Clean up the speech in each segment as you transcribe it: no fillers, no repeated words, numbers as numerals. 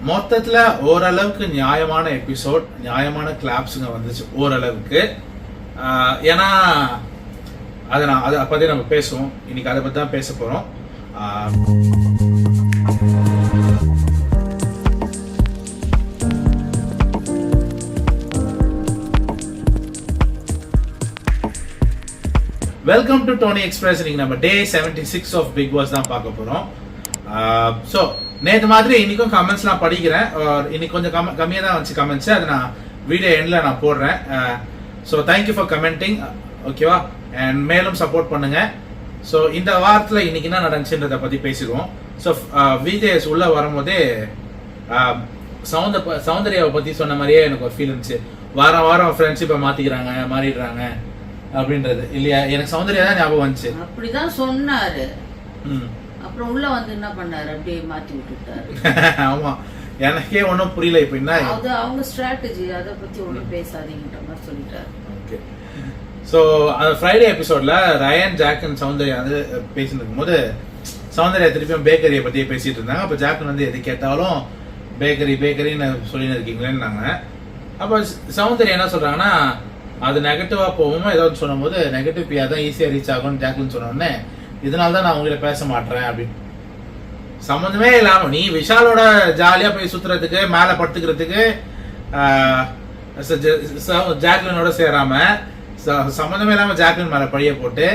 மொத்தத்துல ஓரளவுக்கு நியாயமான எபிசோட், நியாயமான கிளாப்ஸுங்க வந்துச்சு ஓரளவுக்கு. ஏன்னா அதை பத்தி நம்ம பேசுவோம் இன்னைக்கு, அதை பத்தி தான் பேச போறோம். Welcome to Tony express. இன்னைக்கு நம்ம டே 76 ஆஃப் பிக் பாஸ் தான் பார்க்க போறோம். ஸோ நேற்று மாதிரி இன்னைக்கும் கமெண்ட்ஸ்லாம் படிக்கிறேன். இன்னைக்கு கொஞ்சம் கம்மியாக தான் வந்துச்சு கமெண்ட்ஸ், அதை நான் வீடியோ எண்டில் நான் போடுறேன். ஸோ தேங்க்யூ ஃபார் கமெண்டிங், ஓகேவா? அண்ட் மேலும் சப்போர்ட் பண்ணுங்க. ஸோ இந்த வாரத்தில் இன்னைக்கு என்ன நடந்துச்சுன்றதை பற்றி பேசிடுவோம். ஸோ விஜேஎஸ் உள்ள வரும்போதே சௌந்தர்யாவை பற்றி சொன்ன மாதிரியே எனக்கு ஒரு ஃபீல் இருந்துச்சு. வாரம் வாரம் ஃப்ரெண்ட்ஷிப்பை மாறிடுறாங்க அப்படின்றது இல்லையா? எனக்கு சௌந்தர்யா தான் ஞாபகம் வந்துச்சு. அப்படிதான் சொன்னாரு. அப்புறம் உள்ள வந்து என்ன பண்ணாரு, அப்படியே மாத்தி விட்டுட்டாரு. ஆமா, எனக்கே ஒன்றும் புரியல. இப்போ என்ன அது அவங்க ஸ்ட்ராட்டஜி, அதை பத்தி ஒன்றும் பேசாதீங்கன்ற மாதிரி சொல்லிட்டாரு. ஓகே. ஸோ ஃப்ரைடே எபிசோட்ல ரயன், ஜாக்கன், சௌந்தர்யா வந்து பேசிட்டு இருக்கும்போது சௌந்தர்யா திருப்பியும் பேக்கரியை பத்தியே பேசிட்டு இருந்தாங்க. அப்போ ஜாக்கன் வந்து எது கேட்டாலும் பேக்கரின்னு சொல்லின்னு இருக்கீங்களேன்னாங்க. அப்போ சௌந்தர்யா என்ன சொல்றாங்கன்னா, அது நெகட்டிவா போகுமோ ஏதோ சொல்லும் போது நெகட்டிவ் பியா தான் ஈஸியா ரீச் ஆகும்னு ஜாக்லின் சொன்னோடனே, இதனால தான் நான் உங்ககிட்ட பேச மாட்டேன் அப்படின்னு. சம்மந்தமே இல்லாம நீ விஷாலோட ஜாலியா போய் சுத்துறதுக்கு, மேல படுத்துக்கிறதுக்கு ஜாக்லினோட சேராம சம்மந்தமே இல்லாம ஜாக்லின் மேல பழிய போட்டு,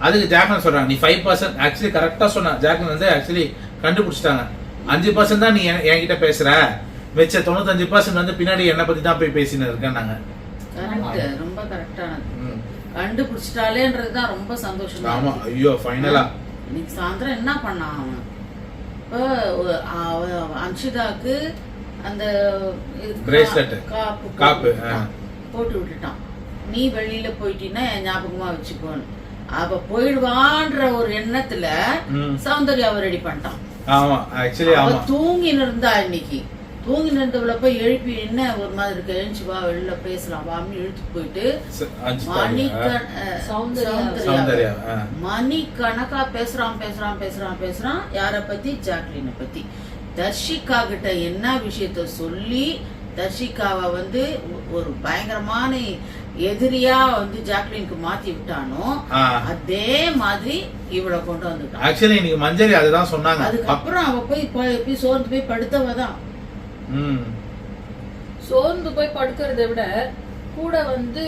அதுக்கு ஜாக்லின் சொல்றாங்க நீ 5%. ஆக்சுவலி கரெக்டா சொன்ன ஜாக்லின் வந்து ஆக்சுவலி கண்டுபிடிச்சிட்டாங்க. 5% தான் நீ என்கிட்ட பேசுற, மிச்ச 95% வந்து பின்னாடி என்ன பத்தி தான் போய் பேசின்னு இருக்கேன்னாங்க. கரெக்ட், ரொம்ப கரெக்டானது. கண்டுபிடிச்சிட்டாலேன்றதுதான் ரொம்ப சந்தோஷமா. ஆமா, ஐயோ ஃபைனலா இன்னைக்கு சாயந்தரம் என்ன பண்ணான் அவன்? இப்போ அன்ஷிதாக்கு அந்த பிரேஸ்லெட் காப்பு போட்டு விட்டுட்டான். நீ வெளியில போயிட்டீன்னா என் ஞாபகமா வச்சுக்கோன்னு. அவ போயிடுவான்ற ஒரு எண்ணத்துல சௌந்தர்யாவை ரெடி பண்ணிட்டான். ஆமா, ஆக்சுவலி ஆமா, தூங்கின்னு இருந்தா இன்னைக்கு. தூங்கி நின்றவள போய் எழுப்பி என்ன ஒரு மாதிரி இருக்கு, எழுச்சி வா வெளில பேசலாம் வான்னு இழுத்து போயிட்டு மணி கணக்கா பேசுறான். யார பத்தி? ஜாக்லினை பத்தி. தர்ஷிகா கிட்ட என்ன விஷயத்த சொல்லி தர்ஷிகாவை வந்து ஒரு பயங்கரமான எதிரியா வந்து ஜாக்லினுக்கு மாத்தி விட்டானோ, அதே மாதிரி இவளை கொண்டு வந்துட்டான். ஆக்சுவலி இன்னைக்கு மஞ்சரி அதுதான் சொன்னாங்க. அதுக்கப்புறம் அவ போய் சோர்ந்து போய் படுத்தவதான். சோர்ந்து போய் படுக்கிறத விட கூட வந்து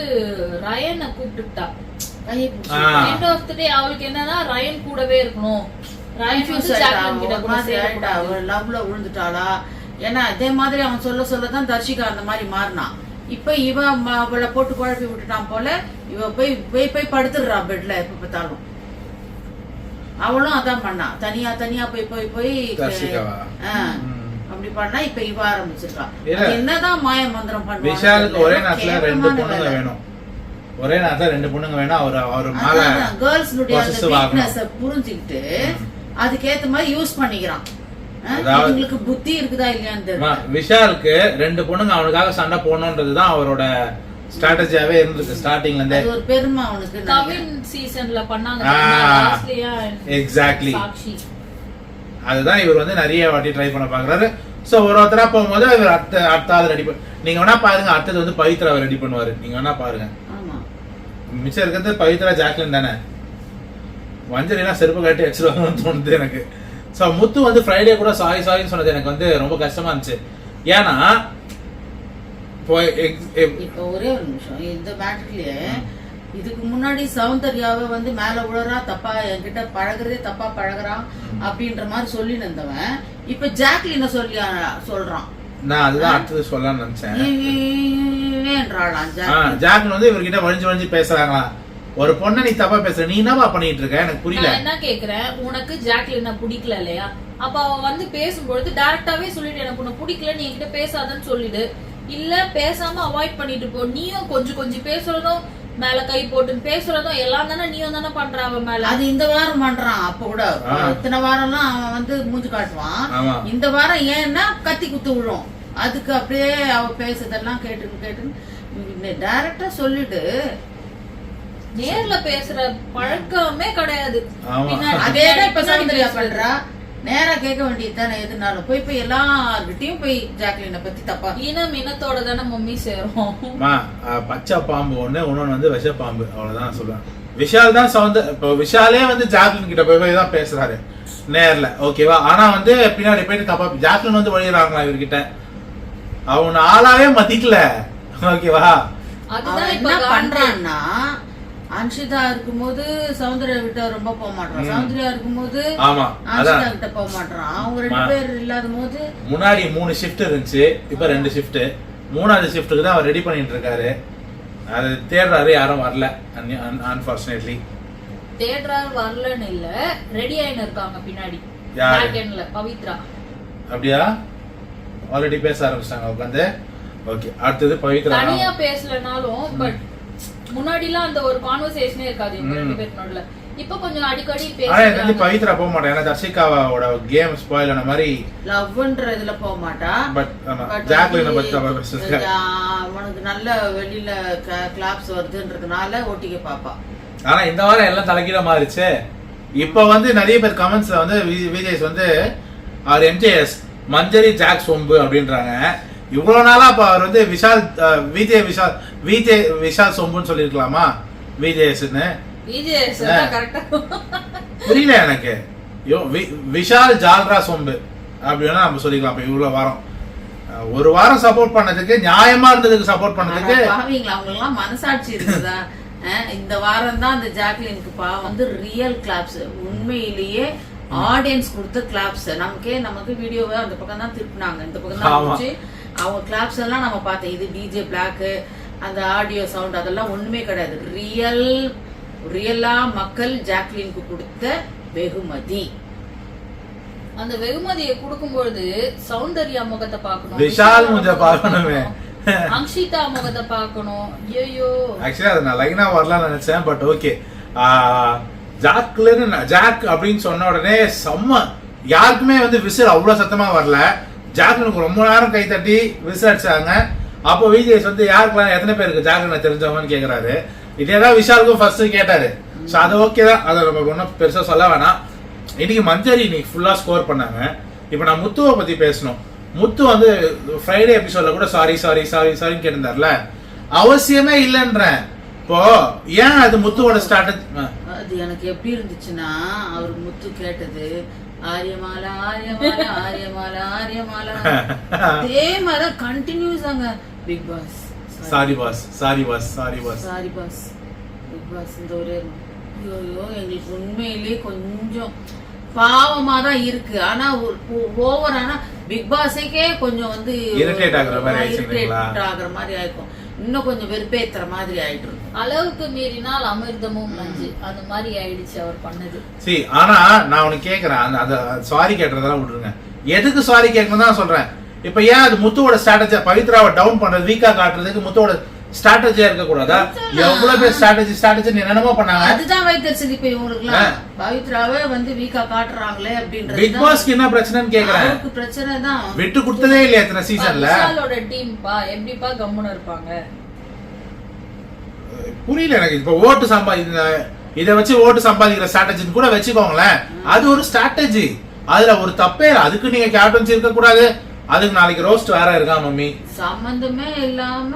ரயனை கூப்பிட்டுட்டா. அவளுக்கு என்னன்னா ரயன் கூடவே இருக்கணும். லவ்ல விழுந்துட்டாளா? ஏன்னா அதே மாதிரி அவன் சொல்லதான் தர்ஷிகா அந்த மாதிரி மாறினான். இப்ப இவன் அவளை போட்டு குழப்பி விட்டுட்டான் போல. இவ போய் படுத்துடுறா பெட்ல எப்ப பார்த்தாலும். அவளும் அதான் பண்ணா, தனியா போய் அப்படி பண்ணா. இப்ப இவ ஆரம்பிச்சிருக்கா. என்னதான் மாய மந்திரம் பண்ணுவா? விஷாலுக்கு ஒரே நேரத்துல 2 பொண்ணுங்க வேணும். அவர் மேல கேர்ள்ஸ்னுடைய வீக்னஸ் புரிஞ்சுக்கிட்டு அதுக்கேத்த மாதிரி யூஸ் பண்ணிக்கிறான். அவங்களுக்கு புத்தி இருக்குதா இல்லையான்னு தெரியல. விஷாலுக்கு 2 பொண்ணுங்க அவனுக்காக சண்டை போடணும்ன்றதுதான் அவரோட ஸ்ட்ராட்டஜியாவே இருந்திருக்கு ஸ்டார்டிங்ல இருந்தே. அது ஒரு பெருமை அவனுக்கு. கவின் சீசன்ல பண்ணாங்க. எக்ஸாக்ட்லி, அதுதான் இவர் வந்து நிறைய வாட்டி ட்ரை பண்ண பாக்குறாரு. சோ ஒருத்தரா போகும்போது இவர் அடுத்த ஆள் ரெடி பண்ண. நீங்க வேணா பாருங்க, அடுத்தது வந்து பவித்ரா ரெடி பண்ணுவாரு. நீங்க வேணா பாருங்க. மிச்சம் இருக்கிறது பவித்ரா, ஜாக்லின் தானே. மஞ்சள் செருப்பு காட்டி வச்சிருவாங்கன்னு தோணுது எனக்கு. சோ முத்து வந்து ஃப்ரைடே கூட சாரின்னு சொன்னது எனக்கு வந்து ரொம்ப கஷ்டமா இருந்துச்சு. ஏன்னா இப்போ ஒரே ஒரு நிமிஷம், இந்த மேட்டர்லயே இதுக்கு முன்னாடி சௌந்தர்யாவை வந்து மேல விழுறா, தப்பா என்கிட்ட பழகுறதே தப்பா பழகுறான் அப்படின்ற மாதிரி சொல்லி நின்றவன் இப்ப ஜாக்லின சொல்றான். நான் அதுதான் அடுத்தது சொல்லலாம்னு நினைச்சேன். ஜாக்லின் வந்து இவர்கிட்ட வழிஞ்சு பேசுறாங்களா? ஒரு பொண்ணை நீ தப்பா பேசுற, நீ என்னவா பண்ணிட்டு இருக்க? எனக்கு புரியல. என்ன கேக்குறேன், உனக்கு ஜாக்லின பிடிக்கல இல்லையா? அப்ப அவ வந்து பேசும்பொழுது டைரக்டாவே சொல்லிட்டு எனக்கு உன்னை பிடிக்கல, நீ என்கிட்ட பேசாதன்னு சொல்லிடு. இல்ல பேசாம அவாய்ட் பண்ணிட்டு போ. நீயும் கொஞ்சம் பேசுறதும் மேல கை போட்டு பேசுறதும் எல்லாம் தானே நீயும் தானே பண்ற அவன் மேல. அது இந்த வாரம் பண்றான். அப்ப கூட இத்தனை வாரம்லாம் அவன் வந்து மூஞ்சி காட்டுவான். இந்த வாரம் ஏன்னா கத்தி குத்து விழும். அதுக்கு அப்படியே அவ பேசுறதெல்லாம் கேட்டு டைரக்டா சொல்லிட்டு நேர்ல பேசுற பழக்கமே கிடையாது. அதேதான் இப்ப சௌந்தர்யா பண்றா. நேரா கேட்க வேண்டியது தானே. எதுனாலும் போய் எல்லார்கிட்டயும் போய் ஜாக்லினை பத்தி தப்பா இனத்தோட தானே மம்மி சேரும். பச்சை பாம்பு ஒண்ணு, இன்னொன்னு வந்து விஷ பாம்பு, அவ்வளவுதான் சொல்லுவேன். விஷால் தான் இப்போ விஷாலே வந்து ஜாக்லின் கிட்ட போய் தான் பேசுறாரு நேர்ல, ஓகேவா. ஆனா வந்து பின்னாடி போயிட்டு தப்பா ஜாக்லின் வந்து வழியிறாங்களா இவர்கிட்ட, அவன் ஆளாவே மதிக்கல, ஓகேவா. அவன் என்ன பண்றான்னா அன்ஷிதா இருக்கும்போது சௌந்தர்யா கிட்ட ரொம்ப போக மாட்டான், சௌந்தர்யா இருக்கும்போது அன்ஷிதா கிட்ட போக மாட்டான். அவங்க 2 பேர் இல்லாத போது முன்னாடி 3 ஷிஃப்ட் இருந்துச்சு, இப்ப 2 ஷிஃப்ட். 3வது ஷிஃப்ட்டுக்கு தான் அவர் ரெடி பண்ணிட்டு இருக்காரு. அது தேடுறாரு, யாரும் வரல அன்பார்ச்சுனேட்லி. தேடுறாரு வரலன்னு இல்ல, ரெடி ஆயின்னு இருக்காங்க பின்னாடி பேக்கெண்ட்ல பவித்ரா. அப்படியா? ஆல்ரெடி பேச ஆரம்பிச்சாங்க உட்காந்து. ஓகே, அடுத்தது பவித்ரா. தனியா பேசலனாலும் பட் முன்னாடிலாம் அந்த ஒரு கான்வர்சேஷனே இருக்காது இவங்க 2 பேருக்கு நடுவுல. இப்ப கொஞ்சம் அடிக்கடி பேசுறாங்க. பவித்ரா போக மாட்டா, ஏன்னா தர்ஷிகாவோட கேம் ஸ்பாயில் ஆன மாதிரி லவ்ன்ற இதுல போக மாட்டா. பட் ஜாக்லினை பத்தி பேசுறாங்க. அவனுக்கு நல்ல வெளியில கிளாப்ஸ் வருதுன்றதுனால ஓட்டிக்க பாப்பா. ஆனா இந்த வாரம் எல்லாம் தலைகீழ மாறிச்சு. இப்ப வந்து நிறைய பேர் கமெண்ட்ஸ்ல வந்து விஜய் வந்து அவர் எம்ஜேஎஸ் மஞ்சரி ஜாக் சொம்பு அப்படின்றாங்க. இவ்வளவு நாளா அப்ப அவர் வந்து விஷால் விஜய் விஷால் சொம்புன்னு சொல்லிருக்கலாமா, விஜேஎஸ்ன்னு புரியல எனக்கு. விஷால் ஜால்ரா சொம்பு அப்படி வேணா நம்ம சொல்லிக்கலாம். இப்ப இவ்வளவு வாரம் ஒரு வாரம் சப்போர்ட் பண்ணதுக்கு, நியாயமா இருந்ததுக்கு சப்போர்ட் பண்ணதுக்கு அவங்க எல்லாம் மனசாட்சி இருக்குதா? இந்த வாரம் தான் அந்த ஜாக்லினுக்கு பாவம் வந்து ரியல் கிளாப்ஸ், உண்மையிலேயே ஆடியன்ஸ் கொடுத்த கிளாப்ஸ். நமக்கு வீடியோவை அந்த பக்கம் தான் திருப்பினாங்க, இந்த பக்கம் தான் இருந்துச்சு. அவங்க கிளாப்ஸ் எல்லாம் நம்ம பார்த்தோம். இது டிஜே பிளாக், அந்த ஆடியோ சவுண்ட் அதெல்லாம் ஒண்ணுமே கிடையாது. ரியலா மக்கள் ஜாக்லினுக்கு கொடுத்த வெகுமதி. அந்த வெகுமதியை கொடுக்கும்போது சௌந்தர்யா முகத்தை பார்க்கணும், விஷால் முகத்தை பார்க்கணுமே, அன்ஷிதா முகத்தை பார்க்கணும். ஐயோ, ஆக்சுவலி அது நான் லைனா வரலாம்னு நினைச்சேன். பட் ஓகே, ஜாக் அப்படின்னு சொன்ன உடனே செம்ம, யாருக்குமே வந்து விசில் அவ்வளவு சத்தமா வரல. ஜாக்லினுக்கு ரொம்ப நேரம் கை தட்டி விசில் அடிச்சாங்க. அப்போ விஜய் வந்து யாருக்கெல்லாம் எத்தனை பேருக்கு ஜாக்லினை தெரிஞ்சவங்கன்னு கேக்குறாரு. இதேதான் விஷாலுக்கும் ஃபர்ஸ்ட் கேட்டாரு. சோ அது ஓகே தான், அதை நம்ம ஒன்றும் பெருசா சொல்ல வேணாம். இன்னைக்கு மஞ்சரி இன்னைக்கு ஃபுல்லா ஸ்கோர் பண்ணாங்க. இப்போ நான் முத்துவை பத்தி பேசணும். முத்து வந்து ஃப்ரைடே எபிசோட்ல கூட சாரின்னு கேட்டிருந்தார்ல, அவசியமே இல்லைன்றேன். இப்போ ஏன் அது முத்துவோட ஸ்ட்ராட்டஜி? அது எனக்கு எப்படி இருந்துச்சுன்னா, அவர் முத்து கேட்டது ஆரியமாலா ஆரியமாலா ஆரியமாலா ஆரியமாலா, அதே மாதிரி கண்டினியூஸ் ஆங்க. Bigg Boss sorry boss Bigg Boss இந்த ஒரே ஐயோ, எங்களுக்கு உண்மையிலேயே கொஞ்சம் பாவமா தான் இருக்கு. ஆனா ஓவர், ஆனா பிக் பாஸுக்கே கொஞ்சம் வந்து இரிட்டேட் ஆகுற மாதிரி ஆயிருக்கும். இன்னும் கொஞ்சம் வெறுப்பேத்துற மாதிரி ஆயிட்டு. அளவுக்கு மீறினால் அமிர்தமும் நஞ்சு, அந்த மாதிரி ஆயிடுச்சு அவர் பண்ணது. சரி, ஆனா நான் உனக்கு கேக்குறேன், அந்த சாரி கேட்கறதெல்லாம் விட்டுருங்க. எதுக்கு சாரி கேட்கணும் தான் சொல்றேன். இப்ப ஏன் அது முத்துவோட ஸ்ட்ராட்டஜி, பவித்ராவை டவுன் பண்றது, வீக்கா காட்டுறதுக்கு முத்துவோட ஸ்ட்ராட்டஜியா இருக்க கூடாதா? எவ்வளவு பேர் ஸ்ட்ராட்டஜி என்னென்னமோ பண்ணாங்க. அதுதான் வைத்தறிச்சல். இப்ப இவங்களுக்குலாம் பவித்ராவே வந்து வீக்கா காட்டுறாங்களே அப்படின்றது. பிக் பாஸ்க்கு என்ன பிரச்சனைன்னு கேக்குறேன். அவருக்கு பிரச்சனை தான், விட்டு கொடுத்ததே இல்லையா இத்தனை சீசன்ல. விஷாலோட டீம் பா எப்படிப்பா கம்முன்னு இருப்பாங்க புரியல எனக்கு. இப்ப ஓட்டு இதை வச்சு ஓட்டு சம்பாதிக்கிற ஸ்ட்ராட்டஜின்னு கூட வச்சுக்கோங்களேன். அது ஒரு ஸ்ட்ராட்டஜி, அதுல ஒரு தப்பே இல்லை. அதுக்கு நீங்க கேப்டன்சி இருக்க கூடாது, அதுக்கு நாளைக்கு ரோஸ்ட் வேற இருக்கா மம்மி, சம்பந்தமே இல்லாம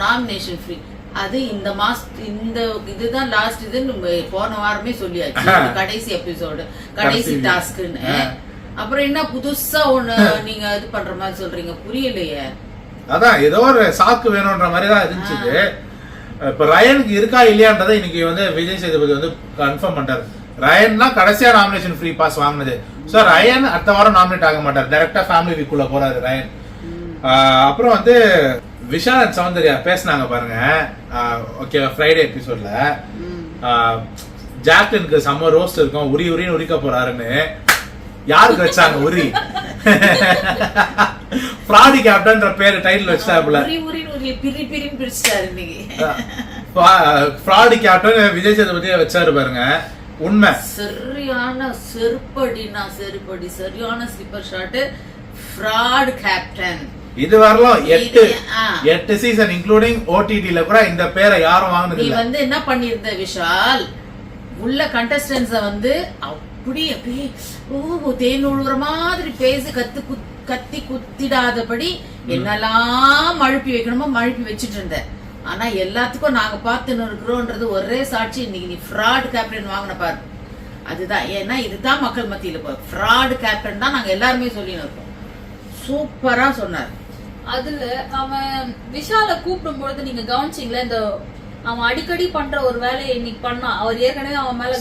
நாமினேஷன் ஃப்ரீ. அது இந்த இந்த இதுதான் லாஸ்ட் இதுன்னு போன வாரமே சொல்லியாச்சு. கடைசி எபிசோடு, கடைசி டாஸ்க்னு. அப்புறம் என்ன புதுசா ஒண்ணு நீங்க இது பண்ற மாதிரி சொல்றீங்க, புரியலையே. அதான் ஏதோ ஒரு சாக்கு வேணும்ன்ற மாதிரி தான் இருந்துச்சு. இப்ப ரயனுக்கு இருக்கா இல்லையான்றதை இன்னைக்கு வந்து விஜய் சேதுபதி வந்து கன்ஃபார்ம் பண்ணிட்டாரு. ரயன் தான் கடைசியா நாமினேஷன் ஃப்ரீ பாஸ் வாங்கினது. சோ ரயன் அடுத்த வாரம் நாமினேட் ஆக மாட்டார், டைரக்டா ஃபேமிலி வீக்குள்ள போறாரு ரயன். அப்புறம் வந்து விஷால் அண்ட் சௌந்தர்யா பேசினாங்க பாருங்க. ஓகே, ஃப்ரைடே எபிசோட்ல ஜாக்லினுக்கு செம்ம ரோஸ்ட் இருக்கும், உரின்னு உரிக்க போறாருன்னு யாருக்கு வச்சாங்க? உரி ஃப்ராடி கேப்டன்ற பேரு டைட்டில் வச்சாப்புல. ஃப்ராடி கேப்டன் விஜய் சேதுபதியை வச்சாரு பாருங்க. உண்மை, சரியான செருப்படி சரியான ஸ்லிப்பர் ஷாட். Fraud captain. இது வரலாம் 8 சீசன் இன்க்ளூடிங் ஓடிடில கூட இந்த பேரை யாரும் வாங்குனது இல்ல. நீ வந்து என்ன பண்ணிருந்த விஷால், உள்ள கண்டஸ்டன்ட்ஸ வந்து அப்படியே தேன் உழுவுற மாதிரி பேசி கத்தி குத்திடாதபடி என்னெல்லாம் மழுப்பி வைக்கணுமோ மழுப்பி வச்சுட்டு இருந்தேன். ஆனா எல்லாத்துக்கும் நாங்க பார்த்துன்னு இருக்கிறோம்ன்றது ஒரே சாட்சி. இன்னைக்கு நீ ஃப்ராட் கேப்டன் வாங்கின பாரு, அதுதான். ஏன்னா இதுதான் மக்கள் மத்தியில ஃப்ராட் கேப்டன் தான் நாங்க எல்லாருமே சொல்லின்னு இருக்கோம். சூப்பரா சொன்னார். அதுல அவன் விஷால கூப்பிடும் பொழுது நீங்க கவனிச்சீங்களா, இந்த அவன் அடிக்கடி பண்ற ஒரு வேலையை இன்னைக்கு பண்ணா. அவர் ஏற்கனவே அவன் மேல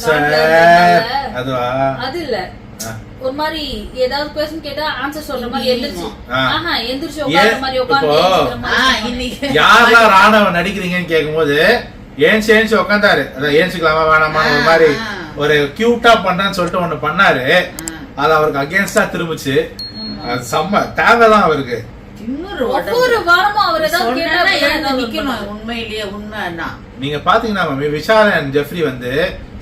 அது இல்ல, ஒரு மாதிரி ஏதாவது கொஸ்டின் கேட்டா ஆன்சர் சொல்ற மாதிரி எந்திரிச்சு உட்கார்ற மாதிரி உட்கார்ந்து யாரெல்லாம் ராணவன் நடிக்கிறீங்கன்னு கேட்கும்போது ஏன்ச்சு உட்காந்தாரு. அதான் ஏன்ச்சுக்கலாமா வேணாமா ஒரு மாதிரி ஒரு கியூட்டா பண்றேன்னு சொல்லிட்டு ஒண்ணு பண்ணாரு. அது அவருக்கு அகேன்ஸ்டா திரும்பிச்சு. அது செம்ம தேவைதான் அவருக்கு. ஒவ்வொரு வாரமும் அவர் ஏதாவது நிக்கணும். உண்மையிலேயே உண்மைன்னா நீங்க பாத்தீங்கன்னா மம்மி விஷால் அண்ட் ஜெஃப்ரி வந்து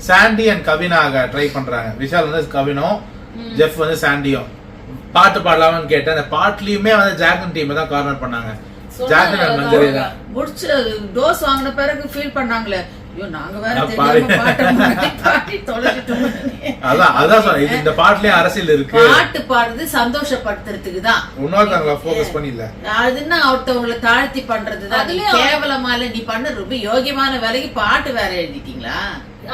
சாண்டி அண்ட் கவினாக ட்ரை பண்றாங்க. விஷால் வந்து கவினும், ஜெஃப் வந்து சாண்டியும் பாட்டு பாடலாம்னு கேட்டேன். அந்த பாட்டுலயுமே வந்து ஜாக்லின் டீம் தான் கார்னர் பண்ணாங்க. ஜாக்லின் அண்ட் மஞ்சரி தான் முடிச்சு டோஸ் வாங்கின பிறகு ஃபீல் பண்ணாங்களே, நாங்க வேற அதான் சொன்னேன். இந்த பாட்டுலயே அரசியல் இருக்கு. பாட்டு பாடுறது சந்தோஷப்படுத்துறதுக்கு தான், இன்னொருத்தவங்கள ஃபோக்கஸ் பண்ணி இல்ல. அதுன்னா ஒருத்தவங்களை தாழ்த்தி பண்றதுதான். கேவலமால நீ பண்ண ரொம்ப யோகியமான வேலைக்கு பாட்டு வேற எழுதிட்டீங்களா?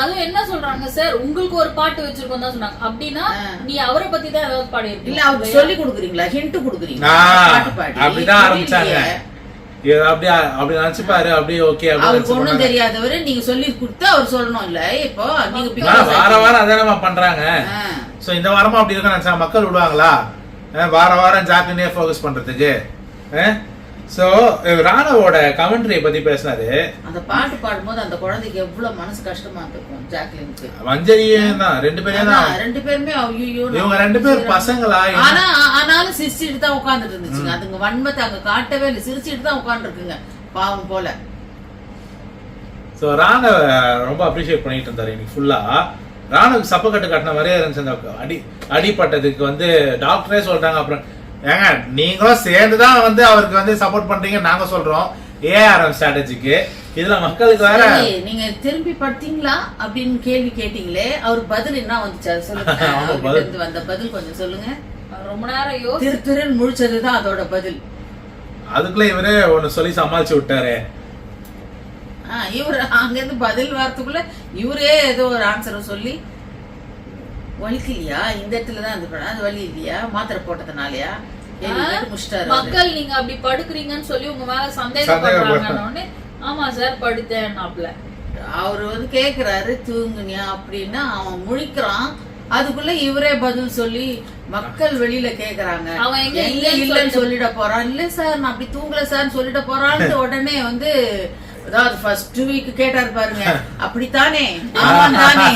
அதுவும் என்ன சொல்றாங்க சார், உங்களுக்கு ஒரு பாட்டு வச்சிருக்கோம் தான் சொன்னாங்க. அப்படின்னா நீ அவரை பத்தி தான் ஏதாவது பாடி இருக்கு இல்ல, அவருக்கு சொல்லி கொடுக்குறீங்களா, ஹிண்ட் கொடுக்குறீங்களா? பாட்டு பாடி அப்படிதான் ஆரம்பிச்சாங்க. அப்படி நினைச்சுப்பாரு. அப்படியே ஓகே, அவருக்கு ஒண்ணும் தெரியாதவரு நீங்க சொல்லி கொடுத்து அவர் சொல்லணும் இல்ல. இப்போ நீங்க வார வாரம் அதானமா பண்றாங்க. சோ இந்த வாரமா அப்படி இருக்க நினைச்சா மக்கள் விடுவாங்களா? வார வாரம் ஜாக்லினே ஃபோக்கஸ் பண்றதுக்கு. சோ ராணவோட கமெண்ட்ரியை பத்தி பேசினாரு. அந்த பாட்டு பாடும்போது அந்த குழந்தைக்கு எவ்வளவு மனசு கஷ்டமா இருக்கும். ஜாக்லினுக்கு மஞ்சரியும் தான், ரெண்டு பேருமே ஐயோ இவங்க ரெண்டு பேரும் பசங்களா. ஆனாலும் சிரிச்சுட்டு தான் உட்கார்ந்துட்டு இருந்துச்சுங்க. அதுங்க வன்மத்தை அங்க காட்டவே இல்லை, சிரிச்சுட்டு தான் உட்கார்ந்து இருக்குங்க பாவம் போல. சோ ராணவ ரொம்ப அப்ரிஷியேட் பண்ணிட்டு இருந்தாரு இன்னைக்கு ஃபுல்லா. ராணுவுக்கு சப்பக்கட்டு கட்டின மாதிரியே இருந்துச்சு. அந்த அடிப்பட்டதுக்கு வந்து டாக்டரே சொல்றாங்க. அப்புறம் ஏங்க நீங்களும் சேர்ந்துதான் வந்து அவருக்கு வந்து சப்போர்ட் பண்றீங்க நாங்க சொல்றோம். ஏஆர்எம் ஸ்ட்ராட்டஜிக்கு இதுல மக்களுக்கு வேற நீங்க திரும்பி படுத்தீங்களா அப்படின்னு கேள்வி கேட்டீங்களே, அவர் பதில் என்ன வந்துச்சு சொல்லுங்க. வந்த பதில் கொஞ்சம் சொல்லுங்க. ரொம்ப நேரம் திருன்னு முழிச்சதுதான் அதோட பதில். அதுக்குள்ள இவரே ஒண்ணு சொல்லி சமாளிச்சு விட்டாரு. இவரு அங்க இருந்து பதில் வாரத்துக்குள்ள இவரே ஏதோ ஒரு ஆன்சரை சொல்லி, வலிக்கலையா இந்த இடத்துலதான் அது வலி இல்லையா மாத்திரை போட்டதுனாலயா மக்கள் நீங்க அப்படி படுக்குறீங்கன்னு சொல்லி உங்க மேல சந்தேகப்படுறாங்க. ஆமா சார் படுத்தேன். அவரு வந்து கேக்குறாரு தூங்குனியா அப்படின்னு அவன் முழிக்கிறான். அதுக்குள்ள இவரே பதில் சொல்லி மக்கள் வெளியில கேக்குறாங்க. அவன் எங்க இல்லன்னு சொல்லிட போறான். இல்ல சார் நான் அப்படி தூங்கல சார் சொல்லிட போறான்னு உடனே வந்து அதாவது ஃபர்ஸ்ட் வீக் கேட்டாரு பாருங்க. அப்படித்தானே ஆமாந்தானே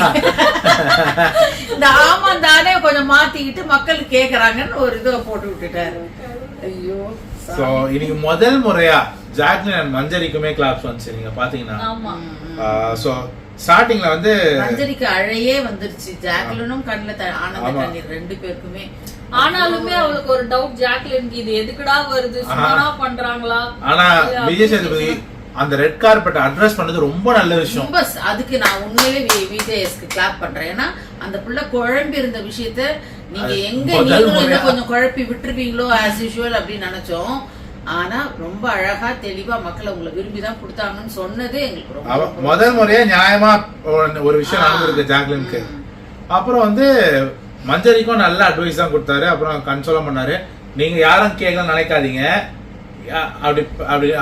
இந்த ஆமாந்தானே கொஞ்சம் மாத்திக்கிட்டு மக்கள் கேக்குறாங்கன்னு ஒரு இதை போட்டு விட்டுட்டாரு. ஐயோ சோ இன்னைக்கு முதல் முறையா ஜாக்லின் அண்ட் மஞ்சரிக்குமே கிளாப்ஸ் வந்துச்சு. நீங்க பாத்தீங்கன்னா சோ ஸ்டார்டிங்ல வந்து மஞ்சரிக்கு அழையே வந்துருச்சு. ஜாக்லினும் கண்ணுல ஆனந்த கண்ணீர் ரெண்டு பேருக்குமே. ஆனாலுமே அவளுக்கு ஒரு டவுட், ஜாக்லினுக்கு இது எதுக்குடா வருது, சும்மா பண்றாங்களா? ஆனா விஜய் சேதுபதி அந்த ரெட் கார்பெட் அட்ரஸ் பண்ணது ரொம்ப நல்ல விஷயம். அதுக்கு நான் உண்மையிலே விஜய்ஸ்க்கு கிளாப் பண்றேன். ஏன்னா அந்த புள்ள குழம்பி இருந்த விஷயத்த நீங்க எங்க நீங்களும் கொஞ்சம் குழப்பி விட்டுருவீங்களோ ஆஸ் யூஷுவல் அப்படின்னு நினைச்சோம். ஆனா ரொம்ப அழகா தெளிவா மக்களை உங்களை விரும்பிதான் கொடுத்தாங்கன்னு சொன்னது எங்களுக்கு ரொம்ப முதல் முறையா நியாயமா ஒரு விஷயம் நடந்திருக்கு ஜாக்லினுக்கு. அப்புறம் வந்து மஞ்சரிக்கும் நல்ல அட்வைஸ் தான் கொடுத்தாரு. அப்புறம் கன்சோலம் பண்ணாரு. நீங்க யாரும் கேட்கலாம் நினைக்காதீங்க,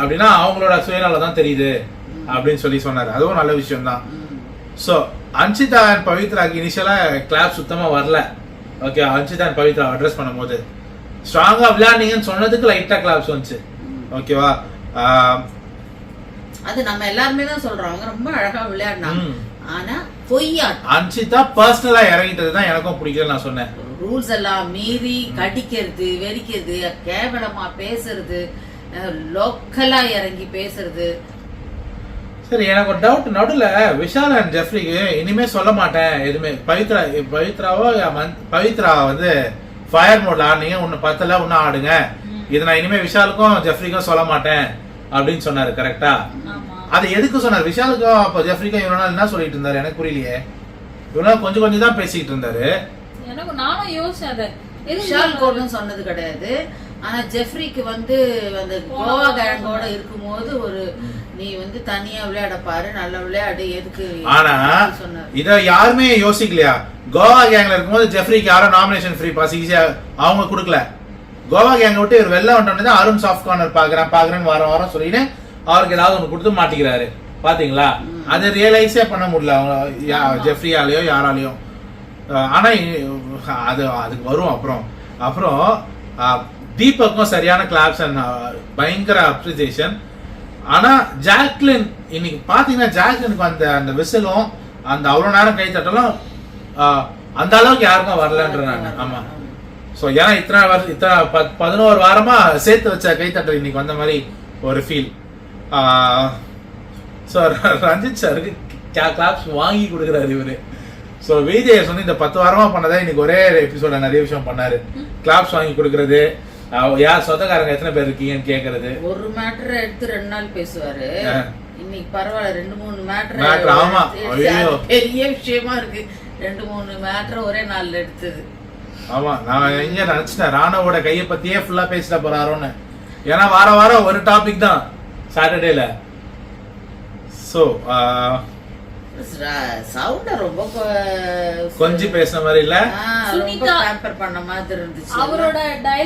அப்படின்னா அவங்களோட சுயநலம் தான் தெரியுது அப்படின்னு சொல்லி சொன்னாரு. அதுவும் நல்ல விஷயம் தான். சோ அன்ஷிதா அண்ட் பவித்ராக்கு இனிஷியலா கிளாப் சுத்தமா வரல. Okay, Anshitha and Pavithra address பண்ணும்போது ஸ்ட்ராங்கா விளையாடுனீங்கன்னு சொன்னதுக்கு லைட்டா கிளாப்ஸ் வந்துச்சு. ஓகேவா, அது நம்ம எல்லாருமே தான் சொல்றோம். அவங்க ரொம்ப அழகா விளையாடினாங்க. ஆனா பொய்யா அன்ஷிதா பர்சனலா இறங்கிட்டதுதான் எனக்கும் பிடிக்கல. நான் சொன்னேன் ரூல்ஸ் எல்லாம் மீறி கடிக்கிறது, வெறிக்கிறது, கேவலமா பேசுறது, லோக்கலா இறங்கி பேசுறது. சரி, எனக்கு ஒரு டவுட். நடுல விஷால் அண்ட் ஜெஃப்ரிக்கு இனிமே சொல்ல மாட்டேன் எதுவுமே. பவித்ரா வந்து ஃபயர் மோட்ல ஆடுனீங்க, ஒன்னு பத்தல ஒன்னு ஆடுங்க, இது நான் இனிமே விஷாலுக்கும் ஜெஃப்ரிக்கும் சொல்ல மாட்டேன் அப்படின்னு சொன்னாரு. கரெக்டா? அது எதுக்கு சொன்னாரு? விஷாலுக்கும் அப்ப ஜெஃப்ரிக்கும் இவனால என்ன சொல்லிட்டு இருந்தாரு எனக்கு புரியலையே. இவெல்லாம் கொஞ்சம் கொஞ்சம் தான் பேசிக்கிட்டு இருந்தாரு. எனக்கு நானும் யோசிச்சேன் அதை விஷால் கோடும் சொன்னது கிடையாது. ஆனா ஜெஃப்ரிக்கு வந்து அந்த கோவா கேங்கோட இருக்கும்போது ஒரு நீ வந்து தனியா விளையாட பாரு, நல்ல விளையாடு, எதுக்கு ஆனா இத யாருமே யோசிக்கலையா? கோவா கேங்ல இருக்கும்போது ஜெஃப்ரிக்கு யாரும் நாமினேஷன் ஃப்ரீ பாஸ் ஈஸியா அவங்க கொடுக்கல. கோவா கேங்க விட்டு இவர் வெளில வந்துட்டோன்னு அருண் சாஃப்ட் கார்னர் பாக்குறேன்னு வாரம் சொல்லிட்டு அவருக்கு ஏதாவது ஒண்ணு கொடுத்து மாட்டிக்கிறாரு. பாத்தீங்களா? அது ரியலைஸே பண்ண முடியல ஜெஃப்ரியாலேயோ யாராலையும். ஆனா அது அதுக்கு வரும். அப்புறம் தீபக்கும் சரியான கிளாப்ஸ் அண்ட் பயங்கர அப்ரிசியேஷன். ஆனா ஜாக்லின் இன்னைக்கு பாத்தீங்கன்னா ஜாக்லினுக்கு அந்த விசிலும் அந்த அவ்வளவு நேரம் கை தட்டலும் அந்த அளவுக்கு யாருக்கும் வரலன்ற நான். ஆமா. ஸோ ஏன்னா இத்தனை 11 வாரமா சேர்த்து வச்ச கைத்தட்டல் இன்னைக்கு வந்த மாதிரி ஒரு ஃபீல். ஸோ ரஞ்சித் சாருக்கு கிளாப்ஸ் வாங்கி கொடுக்குறாரு இவரு. ஸோ விஜய் வந்து இந்த 10 வாரமா பண்ணதா இன்னைக்கு ஒரே எபிசோட நிறைய விஷயம் பண்ணாரு. கிளாப்ஸ் வாங்கி கொடுக்கறது, யார் சொந்தக்காரங்க எத்தனை பேர் இருக்கீங்கன்னு கேக்குறது. ஒரு மேட்டரை எடுத்து 2 நாள் பேசுவாரு. இன்னைக்கு பரவாயில்ல 2-3 மேட்டர். ஆமா, பெரிய விஷயமா இருக்கு. 2-3 மேட்டர் ஒரே நாள்ல எடுத்தது. ஆமா, நான் எங்க நினைச்சிட்டேன் ராணாவோட கையை பத்தியே ஃபுல்லா பேசிட்ட போறாரோன்னு. ஏன்னா வாரம் ஒரு டாபிக் தான் சாட்டர்டேல. சோ சவுண்ட ரொம்ப கொஞ்சம் பேசுன மாதிரி இல்ல, சுனிதா பேம்பர் பண்ண மாதிரி இருந்துச்சு. அவரோட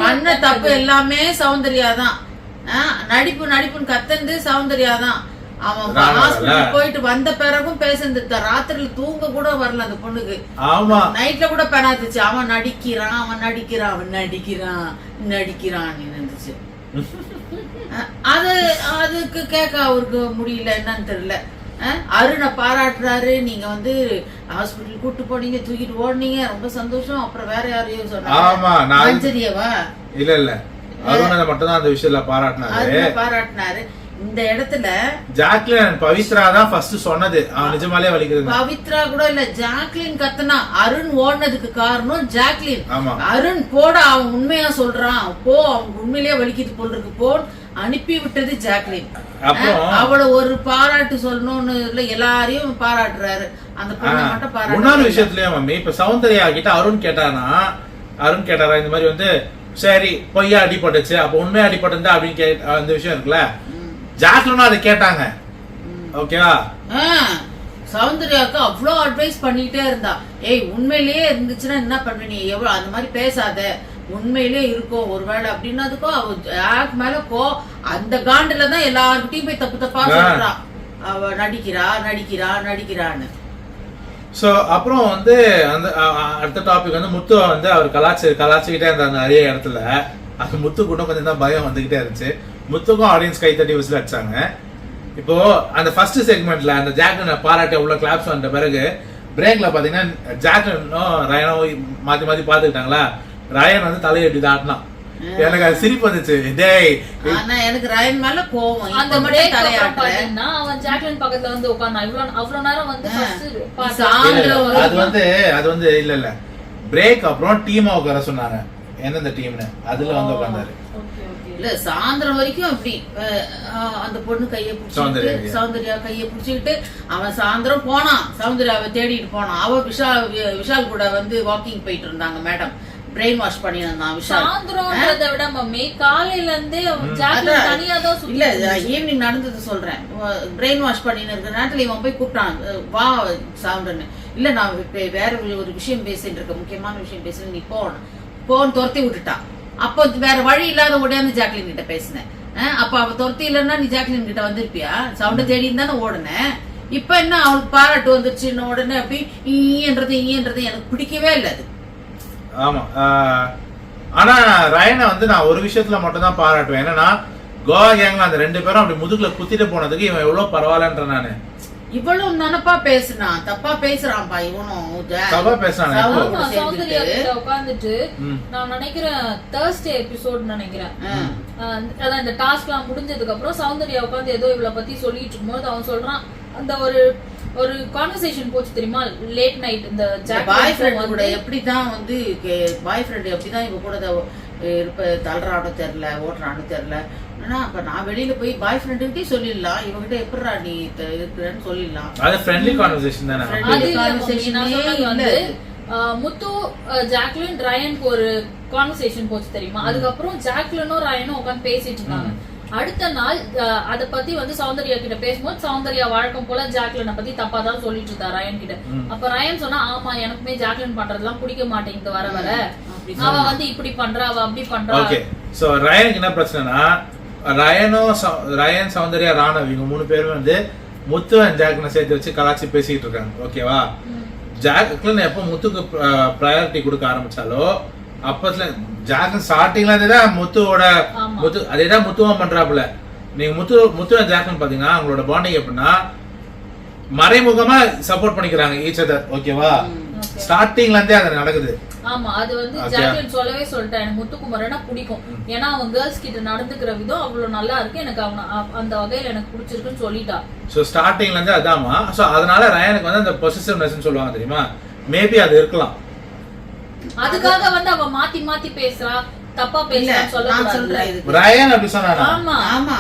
பண்ண தப்பு எல்லாமே சௌந்தர்யா தான். நடிப்புன்னு கத்தந்து சௌந்தர்யா தான். அவன் ஹாஸ்பிட்டல் போயிட்டு வந்த பிறகும் பேசுறது, ராத்திரில தூங்க கூட வரல அந்த பொண்ணுக்கு. ஆமா, நைட்ல கூட பெணாத்துச்சு. அவன் நடிக்கிறான் இருந்துச்சு. அதுக்கு கேட்க அவருக்கு முடியல, என்னன்னு தெரியல. அருணை பாராட்டுறாரு, நீங்க வந்து ஹாஸ்பிட்டல் கூட்டு போனீங்க, தூக்கிட்டு ஓடுனீங்க, ரொம்ப சந்தோஷம். அப்புறம் வேற யாரையும் சொன்னாங்க, மஞ்சரியவா இல்ல அருணை மட்டும் தான் அந்த விஷயத்துல பாராட்டினாரு. இந்த இடத்துல ஜாக்லின் பவித்ரா தான் ஃபர்ஸ்ட் சொன்னது. அவன் நிஜமாலே வலிக்குது. பவித்ரா கூட இல்ல, ஜாக்லின் கத்துனா. அருண் ஓடுனதுக்கு காரணம் ஜாக்லின். அருண் போட அவன் உண்மையா சொல்றான், போ அவங்க உண்மையிலேயே வலிக்குது போல் இருக்கு, போ அனுப்பி விட்டது ஜாக்லின். அவளை ஒரு பாராட்டு சொல்லணும்னு இல்ல, எல்லாரையும் பாராட்டுறாரு. அந்த பொண்ணை மட்டும் பாராட்டு. இன்னொரு விஷயத்துலயும் மம்மி, இப்ப சௌந்தர்யா கிட்ட அருண் கேட்டாரா இந்த மாதிரி வந்து சரி பொய்யா அடிபட்டுச்சு, அப்ப உண்மையா அடிபட்டு அப்படின்னு அந்த விஷயம் இருக்குல்ல, ஜாக்லினும் அதை கேட்டாங்க. ஓகேவா? சௌந்தர்யாவுக்கு அவ்வளவு அட்வைஸ் பண்ணிட்டே இருந்தா. ஏய் உண்மையிலேயே இருந்துச்சுன்னா என்ன பண்ண, நீ எவ்வளவு அந்த மாதிரி பேசாத, உண்மையிலே இருக்கும் ஒருவேளை அப்படின்னதுக்கோ அவ மேல அந்த காண்டுலதான் எல்லார்கிட்டையும் போய் தப்பா சொல்றா. அவ நடிக்கிறான்னு. சோ அப்புறம் வந்து அந்த அடுத்த டாபிக் வந்து முத்து வந்து அவர் கலாச்சிக்கிட்டே இருந்தாங்க நிறைய இடத்துல. அது முத்து கூட கொஞ்சம் தான் பயம் வந்துகிட்டே இருந்துச்சு. முத்துக்கும் ஆடியன்ஸ் கை தட்டி விசில் அடிச்சாங்க. இப்போ அந்த ஃபர்ஸ்ட் செக்மெண்ட்ல அந்த ஜாக்லினை பாராட்டி உள்ள கிளாப்ஸ் வந்த பிறகு பிரேக்ல பாத்தீங்கன்னா ஜாக்லினும் ரயனும் மாத்தி பாத்துக்கிட்டாங்களா. ரயன் வந்து தலையை எப்படி தாட்டினான். எனக்கு அது சிரிப்பு வந்துச்சு. டேய், ஆனா எனக்கு ரயன் மேல கோவம். அந்த பிரேக் பாத்தீங்கன்னா அவன் ஜாக்லின் பக்கத்துல வந்து உட்கார்ந்தான். அவ்வளவு நேரம் வந்து அது வந்து இல்ல பிரேக் அப்புறம் டீமா உட்கார சொன்னாங்க. எந்தெந்த டீம்னு அதுல வந்து உட்கார்ந்தாரு. இல்ல சாயந்தரம் வரைக்கும் அப்படி அந்த பொண்ணு கைய பிடிச்சிட்டு, சௌந்தர்யா கைய பிடிச்சிக்கிட்டு அவன் சாயந்தரம் போனான், சௌந்தர்யாவை தேடிட்டு போனான். அவ விஷால் கூட வந்து வாக்கிங் போயிட்டு இருந்தாங்க. மேடம் பிரெயின் வாஷ் பண்ணிருந்தான் விஷால். சாயந்தரம்ன்றதை விட மம்மி காலையில இருந்தே ஜாக்லின் தனியா தான் இல்ல ஈவினிங் நடந்தது சொல்றேன். பிரெயின் வாஷ் பண்ணின்னு இருக்கிற நேரத்துல இவன் போய் கூப்பிட்டான், வா சவுண்டன்னு. இல்ல நான் வேற ஒரு விஷயம் பேசிட்டு இருக்க, முக்கியமான விஷயம் பேசுறேன், நீ போன்னு துரத்தி விட்டுட்டான். அப்போ வேற வழி இல்லாத உடையாந்து ஜாக்லின் கிட்ட பேசினேன். அப்ப அவ துரத்தி இல்லன்னா நீ ஜாக்லின் கிட்ட வந்திருப்பியா? சவுண்ட தேடின்னு தானே ஓடுனேன். இப்ப என்ன அவனுக்கு பாராட்டு வந்துருச்சுன்னு உடனே அப்படி ஈன்றது எனக்கு பிடிக்கவே இல்லை அது. ஆமா, ஆனா ரயனை வந்து நான் ஒரு விஷயத்துல மட்டும் தான் பாராட்டுவேன். என்னன்னா கோவா கேங்ல அந்த 2 பேரும் அப்படி முதுகுல குத்திட்டு போனதுக்கு இவன் எவ்வளவு பரவாயில்லன்ற. நானு இவளும் நினைப்பா பேசுறான், தப்பா பேசுறான்பா. இவனும் தப்பா பேசுறான். உட்காந்துட்டு நான் நினைக்கிறேன் Thursday எபிசோட் நினைக்கிறேன். அதான் இந்த டாஸ்க் எல்லாம் முடிஞ்சதுக்கு அப்புறம் சௌந்தர்யா உட்காந்து ஏதோ இவளை பத்தி சொல்லிட்டு இருக்கும்போது அவன் சொல்றான், அந்த ஒரு கான்வர்சேஷன் போச்சு தெரியுமா, லேட் நைட். இந்த பாய் ஃப்ரெண்ட் கூட எப்படிதான் வந்து பாய் ஃப்ரெண்ட் எப்படிதான் இவ கூட தள்ளுறானோ தெரியல, ஓட்டுறானோ தெரியல. ஆனா அப்ப நான் வெளியில போய் பாய் ஃப்ரெண்டுகிட்டே சொல்லிடலாம், இவகிட்ட எப்படிடா நீ இருக்கிறன்னு சொல்லிடலாம். அது ஃப்ரெண்ட்லி கான்வர்சேஷன் தானே. அது வந்து முத்து ஜாக்லின் ரயனுக்கு ஒரு கான்வர்சேஷன் போச்சு தெரியுமா. அதுக்கப்புறம் ஜாக்லினும் ரயனும் உட்காந்து பேசிட்டு இருக்காங்க. அடுத்த நாள் அத பத்தி வந்து சௌந்தர்யா கிட்ட பேசும்போது சௌந்தர்யா வழக்கம் போல ஜாக்லினை பத்தி தப்பா தான் சொல்லிட்டு இருந்தா ரயன் கிட்ட. அப்ப ரயன் சொன்னா, ஆமா எனக்குமே ஜாக்லின் பண்றதெல்லாம் பிடிக்க மாட்டேங்குது, வர வர அவ வந்து இப்படி பண்றா, அவ அப்படி பண்றா. ஓகே, சோ ரயனுக்கு என்ன பிரச்சனைனா, ரயன் சௌந்தர்யா ராணவ் இவங்க 3 பேரும் வந்து முத்து அண்ட் ஜாக்லினை சேர்த்து வச்சு கலாச்சி பேசிட்டு இருக்காங்க. ஓகேவா, ஜாக்லின் எப்போ முத்துக்கு ப்ரையாரிட்டி கொடுக்க ஆரம்பிச்சாலோ அப்பத்துல ஜாக்லின் ஸ்டார்டிங்ல இருந்துதான் முத்து அதேதான் முத்துவம் பண்றாப்புல. நீங்க முத்து ஜாக்லின் பாத்தீங்கன்னா அவங்களோட பாண்டிங் எப்படின்னா மறைமுகமா சப்போர்ட் பண்ணிக்கிறாங்க ஈச் அதர். ஓகேவா, ஸ்டார்டிங்ல இருந்தே அது நடக்குது. ஆமா, அது வந்து ஜாக்லின் சொல்லவே சொல்லிட்டேன், எனக்கு முத்துக்குமரனா பிடிக்கும், ஏன்னா அவன் கேர்ள்ஸ் கிட்ட நடந்துக்கிற விதம் அவ்வளவு நல்லா இருக்கு, எனக்கு அந்த வகையில எனக்கு பிடிச்சிருக்குன்னு சொல்லிட்டா. சோ ஸ்டார்டிங்ல இருந்து அதாமா. சோ அதனால ரயனுக்கு வந்து அந்த பொசசிவ்னஸ் சொல்லுவாங்க தெரியுமா, மேபி அது இருக்கலாம். அதுக்காக வந்து அவ மாத்தி மாத்தி பேசுறா, தப்பா பேசுறான்னு சொல்ல ரயன் அப்படி சொன்னாரா? ஆமா,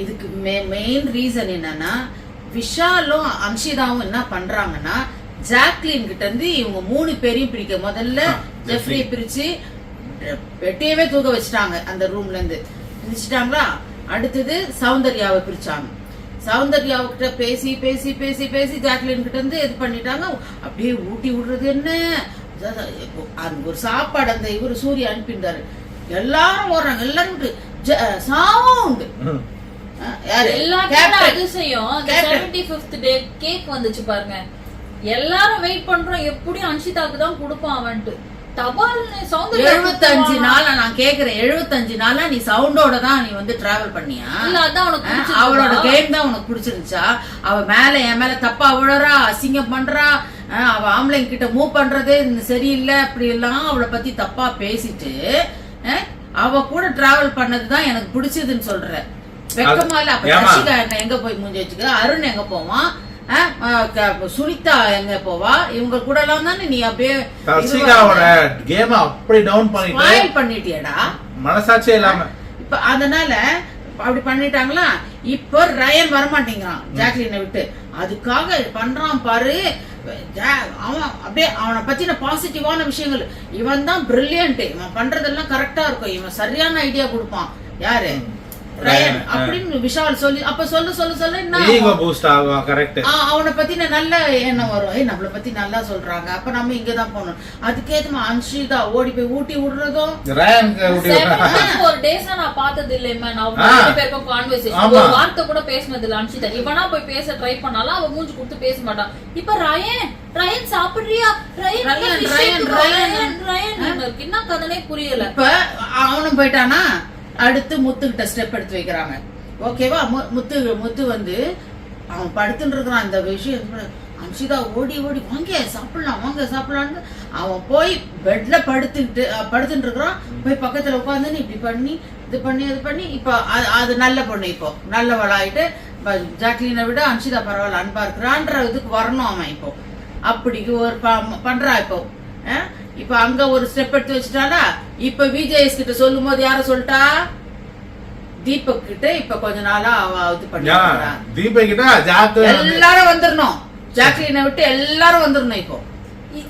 இதுக்கு மெயின் ரீசன் என்னன்னா, விஷாலும் அன்ஷிதாவும் என்ன பண்றாங்கன்னா, ஜாக்லின் கிட்ட இருந்து இவங்க 3 பேரையும் பிரிக்க, முதல்ல ஜெஃப்ரியை பிரிச்சு வெட்டியவே தூக்க வச்சுட்டாங்க அந்த ரூம்ல இருந்து பிரிச்சுட்டாங்களா. அடுத்தது சௌந்தர்யாவை பிரிச்சாங்க. சௌந்தர்யாவுக்கிட்ட பேசி பேசி பேசி பேசி ஜாக்லின் கிட்ட இருந்து இது பண்ணிட்டாங்க. அப்படியே ஊட்டி விடுறது என்ன, ஒரு சாப்பாடு அந்த இவரு சூரிய அனுப்பிட்டாரு, எல்லாரும் ஓடுறாங்க, எல்லாரும் சவுண்ட் அதிசயம். 75th டே கேக் வந்துச்சு பாருங்க, எல்லாரும் வெயிட் பண்றோம், எப்படி அன்ஷிதாக்கு தான் கொடுப்பான் அவன்ட்டு. தபால் 75 நாளா நான் கேக்குறேன், 75 நாளா நீ சவுண்டோட தான் நீ வந்து டிராவல் பண்ணியா? இல்ல அதான் உனக்கு அவளோட கேம் தான் உனக்கு பிடிச்சிருந்துச்சா? அவ மேல என் மேல தப்பா விழறா, அசிங்கம் பண்றா, அவ ஆம்பளைங்க கிட்ட மூவ் பண்றது சரியில்லை, அப்படி எல்லாம் அவளை பத்தி தப்பா பேசிட்டு அவ கூட டிராவல் பண்ணதுதான் எனக்கு பிடிச்சதுன்னு சொல்ற. வெக்கமா இல்ல? அப்ப தர்ஷிகா எங்க போய் மூஞ்சி வச்சுக்க, அருண் எங்க போவான், சுனிதா எங்க போவா, இவங்க கூட எல்லாம் தானே நீ அப்படியே தர்ஷிகாவோட கேம் அப்படி டவுன் பண்ணிட்டியடா, மனசாட்சியே இல்லாம. இப்ப அதனால அப்படி பண்ணிட்டாங்களா. இப்ப ரயன் வரமாட்டேங்கிறான் ஜாக்லினை விட்டு, அதுக்காக பண்றான் பாரு. அவன் அப்படியே அவனை பத்தின பாசிட்டிவான விஷயங்கள், இவன் தான் பிரில்லியன்ட், இவன் பண்றதெல்லாம் கரெக்டா இருக்கும், இவன் சரியான ஐடியா கொடுப்பான். யாரு? ரயன் அப்படின்னு விஷால் சொல்லி, அப்ப சொல்ல சொல்ல சொல்ல அவனை பத்தி நல்ல எண்ணம் வரும். நம்மள பத்தி நல்லா சொல்றாங்க, அப்ப நம்ம இங்கதான் போகணும். அதுக்கேத்த அன்ஷிதா ஓடி போய் ஊட்டி விடுறதும் ஒரு டேஸா நான் பார்த்தது இல்லை. ஒரு வார்த்தை கூட பேசினது இல்ல அன்ஷிதா. இவனா போய் பேச ட்ரை பண்ணாலும் அவ மூஞ்சி கொடுத்து பேச மாட்டான். இப்ப ரயன் சாப்பிடுறியா, என்ன கதனே புரியல. இப்ப அவனும் போயிட்டானா, அடுத்து முத்து கிட்ட ஸ்டெப் எடுத்து வைக்கிறாங்க. ஓகேவா, முத்து வந்து அவன் படுத்துட்டு இருக்கிறான். இந்த விஷயம் அன்ஷிதா ஓடி ஓடி வாங்க சாப்பிடலாம்னு அவன் போய் பெட்ல படுத்துட்டு இருக்கிறான். போய் பக்கத்துல உட்காந்து இப்படி பண்ணி இது பண்ணி இப்ப அது நல்ல பொண்ணு, இப்போ நல்லவளாயிட்டு ஜாக்லினை விட அன்ஷிதா பரவாயில்ல அன்பா இருக்கிறான்ற இதுக்கு வரணும் அவன். இப்போ அப்படி ஒரு பண்றா. இப்ப அங்க ஒரு ஸ்டெப் எடுத்து வச்சுட்டானா. இப்ப விஜய் கிட்ட சொல்லும் போது யார சொல்லிட்டா, தீபக் கிட்ட. இப்ப கொஞ்ச நாளா அவ இது பண்ணா, தீபக் கிட்ட எல்லாரும் வந்துடணும், ஜாக்லினை விட்டு எல்லாரும் வந்துடணும். இப்போ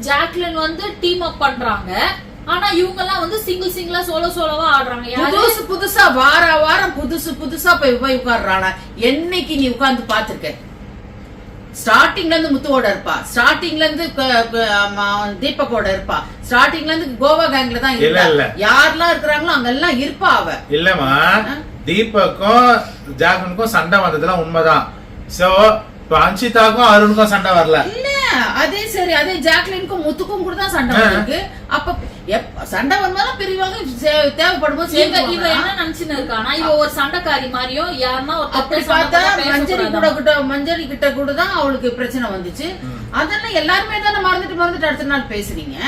ஜாக்லின் வந்து டீம் அப் பண்றாங்க, ஆனா இவங்க எல்லாம் வந்து சிங்கிளா சோலோவா ஆடுறாங்க. புதுசா வாரம் புதுசா போய் உட்கார்றானா? என்னைக்கு நீ உட்கார்ந்து பாத்துருக்க? ஸ்டார்டிங்ல இருந்து முத்துவோட இருப்பா, ஸ்டார்டிங்ல இருந்து தீபக்கோட இருப்பா, ஸ்டார்டிங்ல இருந்து கோவா கேங்ல தான் இருப்பா. யாரெல்லாம் இருக்கிறாங்களோ அங்கெல்லாம் இருப்பா அவ. இல்லமா, தீபக்கும் ஜாக்லினுக்கும் சண்டை வந்ததுலாம் உண்மைதான். சோ இப்ப அன்ஷிதாக்கும் அருணுக்கும் சண்டை வரல. இல்ல அதே சரி, அதே ஜாக்லினுக்கும் முத்துக்கும் கூட தான் சண்டை வந்திருக்கு. அப்ப சண்டை வந்தாலும் பெரியவங்க தேவைப்படும் போது இவ என்ன நினைச்சுன்னு இருக்கானா, இவ ஒரு சண்டைக்காரி மாதிரியும் யாருன்னா அப்படி பார்த்தா மஞ்சரி கிட்ட கூட தான் அவளுக்கு பிரச்சனை வந்துச்சு. அதெல்லாம் எல்லாருமே தானே மறந்துட்டு அடுத்த நாள் பேசுறீங்க.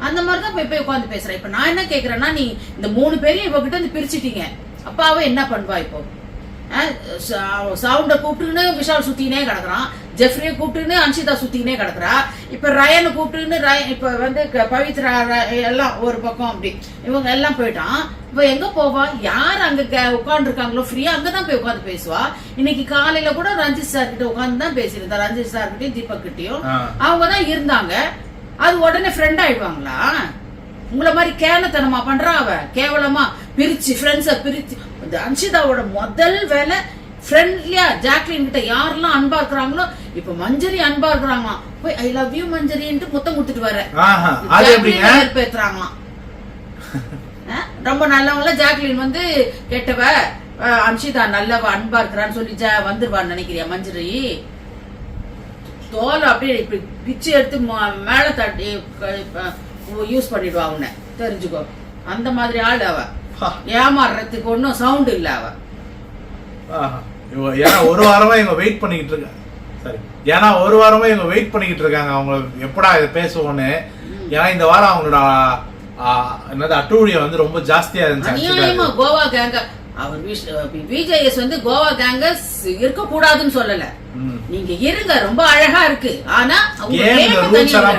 அந்த மாதிரிதான் போய் உட்காந்து பேசுறேன். இப்ப நான் என்ன கேக்குறேன்னா, நீ இந்த 3 பேரையும் இவகிட்ட இருந்து பிரிச்சுட்டீங்க, அப்ப அவ என்ன பண்ணுவா இப்போ? சவுண்ட கூப்பிட்டுன்னு விஷால் சுத்தினே கிடக்குறான், ஜெஃப்ரியை கூப்பிட்டுன்னு அன்ஷிதா சுத்தினே கிடக்குறா, இப்ப ரயனை கூப்பிட்டுன்னு இப்ப வந்து பவித்ரா எல்லாம் ஒரு பக்கம் அப்படி இவங்க எல்லாம் போயிட்டான். இப்ப எங்க போவா? யார் அங்க உட்கார்ந்து இருக்காங்களோ ஃப்ரீயா அங்கதான் போய் உட்காந்து பேசுவா. இன்னைக்கு காலையில கூட ரஞ்சித் சார் கிட்ட உட்காந்து தான் பேசியிருந்தா, ரஞ்சித் சார் கிட்டயும் தீபக் கிட்டயும் அவங்கதான் இருந்தாங்க. அது உடனே ஃப்ரெண்ட் ஆயிடுவாங்களா? உங்களை மாதிரி கேவலத்தனமா பண்றா அவ, கேவலமா பிரிச்சு ஃப்ரெண்ட்ஸ பிரிச்சு. அன்ஷிதாவோட முதல் வேலை ஃப்ரெண்ட்லியா ஜாக்லின் கிட்ட யாரெல்லாம் அன்பா இருக்கிறாங்களோ, இப்ப மஞ்சரி அன்பா இருக்கிறாங்களாம், போய் ஐ லவ் யூ மஞ்சரின்ட்டு முத்தம் கொடுத்துட்டு வர பேசுறாங்களாம். ரொம்ப நல்லவங்கள ஜாக்லின் வந்து கெட்டவ, அன்ஷிதா நல்லவ அன்பா இருக்கிறான்னு சொல்லி வந்துருவான்னு நினைக்கிறியா மஞ்சரி? தோலை அப்படியே இப்படி பிச்சு எடுத்து மேல தட்டி யூஸ் பண்ணிடுவா உன்னை, தெரிஞ்சுக்கோ. அந்த மாதிரி ஆள் அவ, ஏமாறுறதுக்கு ஒன்னும் சவுண்ட் இல்ல அவ. ஏன்னா ஒரு வாரமா இவங்க வெயிட் பண்ணிக்கிட்டு இருக்காங்க. சரி, ஏன்னா ஒரு வாரமா இவங்க வெயிட் பண்ணிக்கிட்டு இருக்காங்க அவங்க எப்படா இதை பேசுவோன்னு. ஏன்னா இந்த வாரம் அவங்களோட என்னது அட்டூழியம் வந்து ரொம்ப ஜாஸ்தியா இருந்துச்சு. கோவா கேங்க அவர் விஜேஎஸ் வந்து கோவா கேங்க இருக்க கூடாதுன்னு சொல்லல, நீங்க இருங்க ரொம்ப அழகா இருக்கு, ஆனா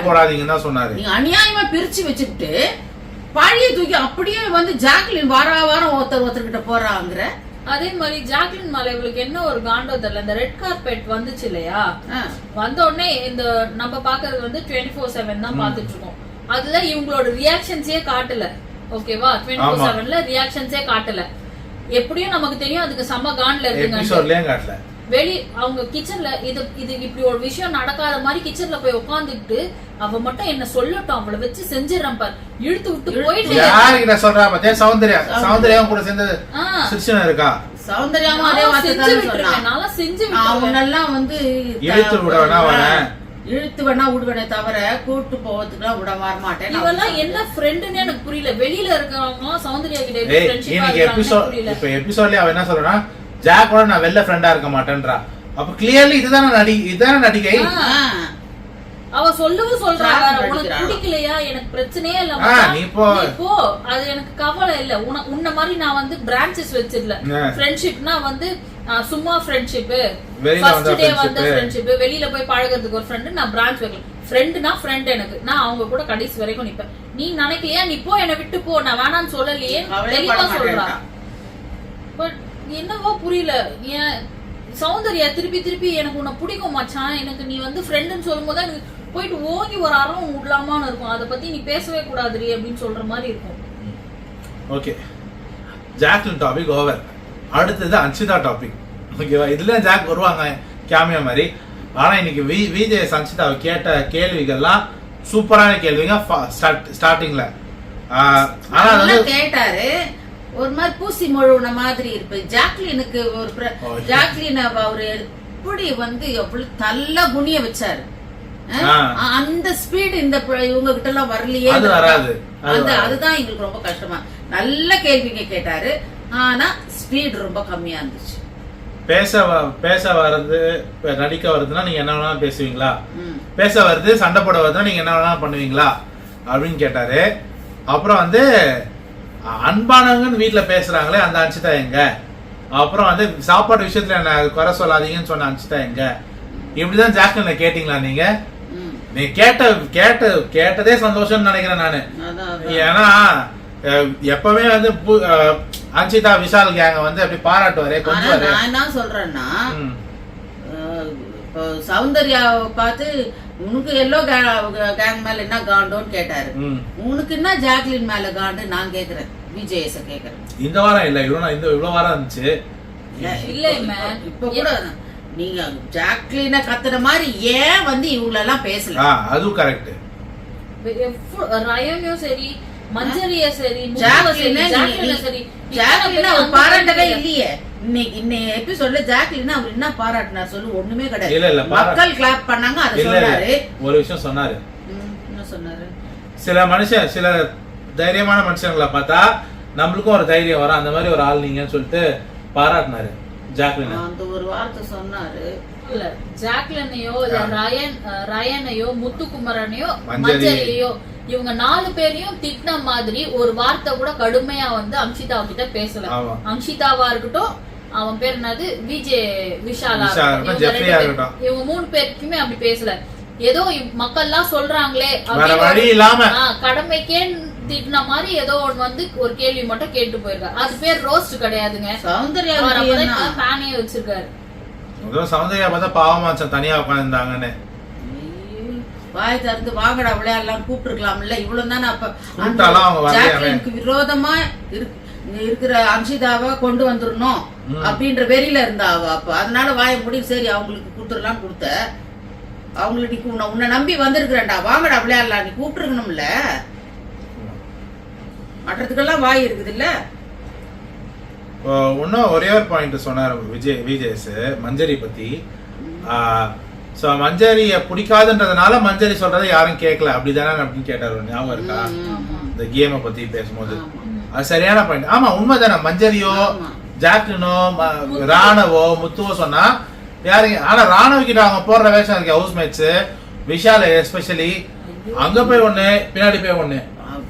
போடாதீங்கன்னு தான் சொன்னாரு. நீங்க அநியாயமா பிரிச்சு வச்சுட்டு பழைய தூக்கி அப்படியே வந்து ஜாக்லின் வாரம் ஒருத்தர்கிட்ட போறாங்கிற. அதே மாதிரி ஜாக்லின் மேல இவளுக்கு என்ன ஒரு காண்டோ தெரியல. இந்த ரெட் கார்பெட் வந்துச்சு இல்லையா, வந்த உடனே இந்த நம்ம பாக்குறது வந்து 24/7 தான் பாத்துட்டு இருக்கோம். அதுல இவங்களோட ரியாக்ஷன்ஸே காட்டல, ஓகேவா? 24/7ல ரியாக்ஷன்ஸே காட்டல. எப்படியும் நமக்கு தெரியும் அதுக்கு செம்ம காண்ட்ல இருக்குங்க. வெளி அவங்க கிச்சன்ல இது இப்படி ஒரு விஷயம் நடக்காத மாதிரி கிச்சன்ல போய் உட்காந்துட்டு அவ மட்டும் என்ன சொல்லட்டும், அவளை வச்சு செஞ்சிடறேன் பாரு, இழுத்து விட்டு போயிட்டு யாருக்கிட்ட சொல்றா பாத்தியா? சௌந்தர்யாவும் கூட சேர்ந்து சிரிச்சன இருக்கா. சௌந்தர்யாவும் அதே வார்த்தை சொன்னா, நல்லா செஞ்சு அவனெல்லாம் வந்து இழுத்து விடவனா வரேன், இழுத்து வேணா விடுவேனே தவிர கூட்டு போவதுக்குலாம் விட வர மாட்டேன். இவெல்லாம் என்ன ஃப்ரெண்டுன்னு எனக்கு புரியல. வெளியில இருக்கிறவங்க சௌந்தர்யா கிட்ட இப்ப எபிசோட்லயே அவ என்ன சொல்றா, ஜாக்கோட நான் வெள்ள ஃப்ரெண்டா இருக்க மாட்டேன்றா. அப்ப கிளியர்லி இதுதான நடிகை. அவ சொல்லவும் சொல்றா, உனக்கு பிடிக்கலையா, எனக்கு பிரச்சனையே இல்ல, நீ போ, அது எனக்கு கவலை இல்ல. உன்ன மாதிரி நான் வந்து பிரான்ச்சஸ் வச்சிடல. ஃப்ரெண்ட்ஷிப்னா வந்து சும்மா ஃப்ரெண்ட்ஷிப், ஃபர்ஸ்ட் டே வந்து ஃப்ரெண்ட்ஷிப், வெளியில போய் பழகிறதுக்கு ஒரு ஃப்ரெண்ட், நான் பிரான்ச் வைக்கல. ஃப்ரெண்ட்னா ஃப்ரெண்ட் எனக்கு, நான் அவங்க கூட கடைசி வரைக்கும் நிப்பேன். நீ நினைக்கலையா நீ போ, என்ன விட்டு போ, நான் வேணான்னு சொல்லலையே, தெளிவா சொல்றா. பட் என்னவோ புரியல. ஏன் சௌந்தர்யா திருப்பி எனக்கு உன்னை பிடிக்கும் மச்சான், எனக்கு நீ வந்து ஃப்ரெண்டுன்னு சொல்லும் போது எனக்கு போயிட்டு ஓங்கி ஒரு அறம் விடலாமான்னு இருக்கும். அதை பத்தி நீ பேசவே கூடாதுரி அப்படின்னு சொல்ற மாதிரி இருக்கும். Okay, Jacqueline topic over. அடுத்தது அன்ஷிதா டாபிக். ஓகேவா? இதுல ஜாக் வருவாங்க கேமியா மாதிரி. ஆனா இன்னைக்கு விஜய் அன்ஷிதாவை கேட்ட கேள்விகள்லாம் சூப்பரான கேள்விங்க ஸ்டார்டிங்ல. ஆனா கேட்டாரு ஒரு மாதிரி பூசி மொழுன மாதிரி இருக்கு. ஜாக்லினுக்கு ஒரு ஜாக்லின் அவரு எப்படி வந்து எவ்வளவு நல்ல குணிய வச்சாரு, அந்த ஸ்பீடு இந்த இவங்க கிட்ட எல்லாம் வரலையே. அதுதான் எங்களுக்கு ரொம்ப கஷ்டமா. நல்ல கேள்விங்க கேட்டாரு, ஆனா ஸ்பீட் ரொம்ப கம்மியா இருந்துச்சு. பேச வருது, நடிக்க வருதுன்னா நீங்க என்ன வேணாலும் பேசுவீங்களா, பேச வருது சண்டை போட வருதுன்னா நீங்க என்ன வேணாலும் பண்ணுவீங்களா அப்படின்னு கேட்டாரு. அப்புறம் வந்து அன்பானவங்கன்னு வீட்டுல பேசுறாங்களே அந்த அன்ஷிதா எங்க, அப்புறம் வந்து சாப்பாடு விஷயத்துல என்ன குறை சொல்லாதீங்கன்னு சொன்ன அன்ஷிதா எங்க, இப்படிதான் ஜாக்லின் கேட்டீங்களா நீங்க? நீ கேட்டதே சந்தோஷம்னு நினைக்கிறேன் நானு. ஏன்னா எப்பவுமே வந்து அன்ஷிதா விஷால் கேங்க வந்து அப்படி பாராட்டுவாரே கொஞ்சம். நான் என்ன சொல்றேன்னா, சௌந்தர்யாவை பார்த்து உனக்கு எல்லோ கேங் மேல என்ன காண்டோன்னு கேட்டாரு, உனக்கு என்ன ஜாக்லின் மேல காண்டு நான் கேக்குறேன், விஜேஎஸ் கேக்குறேன். இந்த வாரம் இல்ல, இவ்வளவு வாரம் இருந்துச்சு. இல்ல இப்ப கூட நீங்க ஜாக்லின கத்துற மாதிரி ஏன் வந்து இவங்க எல்லாம் பேசல? அதுவும் கரெக்ட். ரயனும் சரி, மஞ்சரியா சரி, ஜாக்லின சரி, ஜாக்லின அவர் பாராட்டவே இல்லையே. இன்னைக்கு எபிசோட்ல ஜாக்லின் அவர் என்ன பாராட்டினார் சொல்லு? ஒண்ணுமே கிடையாது. மக்கள் கிளாப் பண்ணாங்க, அது சொன்னாரு. ஒரு விஷயம் சொன்னாரு. என்ன சொன்னாரு? சில தைரியமான மனுஷங்களை பார்த்தா நம்மளுக்கும் ஒரு தைரியம் வரும், அந்த மாதிரி ஒரு ஆள் நீங்கன்னு சொல்லிட்டு பாராட்டினாரு ஜாக்லின். அந்த ஒரு வார்த்தை சொன்னாரு. இல்ல ஜாக்லினையோ ரயனையோ முத்துக்குமரனையோ மஞ்சரியோ இவங்க 4 பேரையும் திட்டின மாதிரி ஒரு வார்த்தை கூட கடுமையா வந்து அன்ஷிதா கிட்ட பேசல. அன்ஷிதாவா இருக்கட்டும், அவன் பேர் என்னது விஷாலா விஷால் இவங்க ஜெஃப்ரி ரெண்டு ஆகட்டும். பேர், இவங்க 3 பேருக்குமே அப்படி பேசல. ஏதோ மக்கள் எல்லாம் சொல்றாங்களே வேற வழி இல்லாம கடமைக்கே திட்டின மாதிரி ஏதோ ஒண்ணு வந்து ஒரு கேள்வி மட்டும் கேட்டு போயிருக்காரு. அது பேர் ரோஸ்ட் கிடையாதுங்க. சௌந்தர்யா அவர் விஜய் என்ன? அப்பதான் ஃபேனே வச்சிருக்காரு. முதல்ல சௌந்தர்யா பார்த்தா பாவமாச்சம் தனியா உட்காந்துருந்தாங்கன்னு. வாய் திறந்து வாங்கடா விளையாடலாம் கூப்பிட்டுருக்கலாம்ல. இவ்வளவு தானே அப்ப கூப்பிட்டாலும் அவங்க வரலையே. ஜாக்லினுக்கு விரோதமா இருக்கிற அம்சிதாவை கொண்டு வந்துடணும் அப்படின்ற வெறியில இருந்தா அவ. அப்ப அதனால வாய முடி சரி அவங்களுக்கு கொடுத்துடலாம் கொடுத்த. அவங்களுக்கு உன்னை நம்பி வந்திருக்கிறேன்டா வாங்கடா விளையாடலாம் நீ கூப்பிட்டுருக்கணும்ல. மற்றதுக்கெல்லாம் வாய் இருக்குது இல்ல. இன்னும் ஒரே ஒரு பாயிண்ட் சொன்னார் விஜேஸ் மஞ்சரி பத்தி. சோ மஞ்சரிய பிடிக்காதுன்றதுனால மஞ்சரி சொல்றதை யாரும் கேட்கல அப்படிதானே அப்படின்னு கேட்டாரு. ஞாபகம் இருக்கா இந்த கேமை பத்தி பேசும்போது? அது சரியான பாயிண்ட். ஆமா உண்மைதானே. மஞ்சரியோ ஜாக்லினோ ராணவோ முத்துவோ சொன்னா யாருங்க? ஆனா ராணவ கிட்ட அவங்க போடுற வேஷம் இருக்கு ஹவுஸ் மேட்ஸ் விஷால் எஸ்பெஷலி. அங்க போய் ஒண்ணு பின்னாடி போய் ஒண்ணு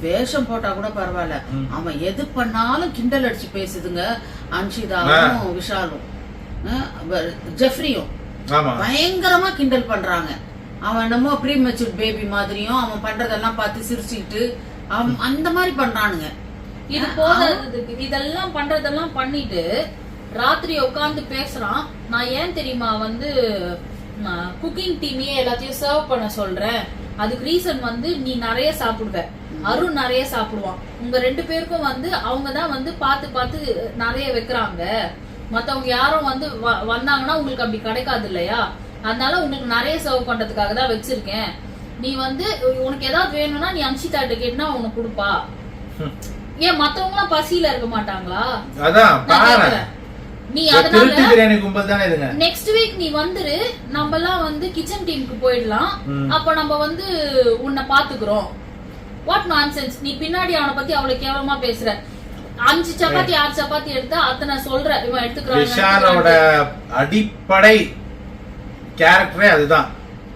வேஷம் போட்டா கூட பரவாயில்ல. அவன் எது பண்ணாலும் கிண்டல் அடிச்சு பேசுதுங்க. அன்ஷிதாவும் விஷாலும் ஜெஃப்ரியும் பயங்கரமா கிண்டல் பண்றாங்க. அவன் என்னமோ ப்ரீ மெச்சூர் பேபி மாதிரியும் அவன் பண்றதெல்லாம் பார்த்து சிரிச்சுக்கிட்டு அந்த மாதிரி பண்றானுங்க. இது போதாததுக்கு இதெல்லாம் பண்றதெல்லாம் பண்ணிட்டு ராத்திரி உட்கார்ந்து பேசுறான். நான் ஏன் தெரியுமா வந்து குக்கிங் டீமையே எல்லாத்தையும் சர்வ் பண்ண சொல்றேன். அதுக்கு ரீசன் வந்து நீ நிறைய சாப்பிடுவ, அருண் நிறைய சாப்பிடுவான். உங்க 2 பேருக்கும் வந்து அவங்கதான் வந்து பார்த்து பார்த்து நிறைய வைக்கிறாங்க. மத்தவங்க யாரும் வந்து வந்தாங்கன்னா உங்களுக்கு அப்படி கிடைக்காது இல்லையா? அதனால உங்களுக்கு நிறைய சர்வ் பண்றதுக்காக தான் வச்சிருக்கேன். நீ வந்து உனக்கு ஏதாவது வேணும்னா நீ அன்ஷிதாட்ட கேட்டா உனக்கு கொடுப்பா. ஏன் மத்தவங்க எல்லாம் பசியில இருக்க மாட்டாங்களா? நீ அதனால நெக்ஸ்ட் வீக் நீ வந்துரு. நம்ம எல்லாம் வந்து கிச்சன் டீமுக்கு போயிடலாம். அப்ப நம்ம வந்து உன்னை பாத்துக்கிறோம். What nonsense. நீ பின்னாடி அவனை பத்தி அவ்வளவு கேவலமா பேசுற. 5 சப்பாத்தி 6 சப்பாத்தி எடுத்தா அத்தனை சொல்ற இவன் எடுத்துக்கிறான். விஷாலோட அடிப்படை கேரக்டரே அதுதான்.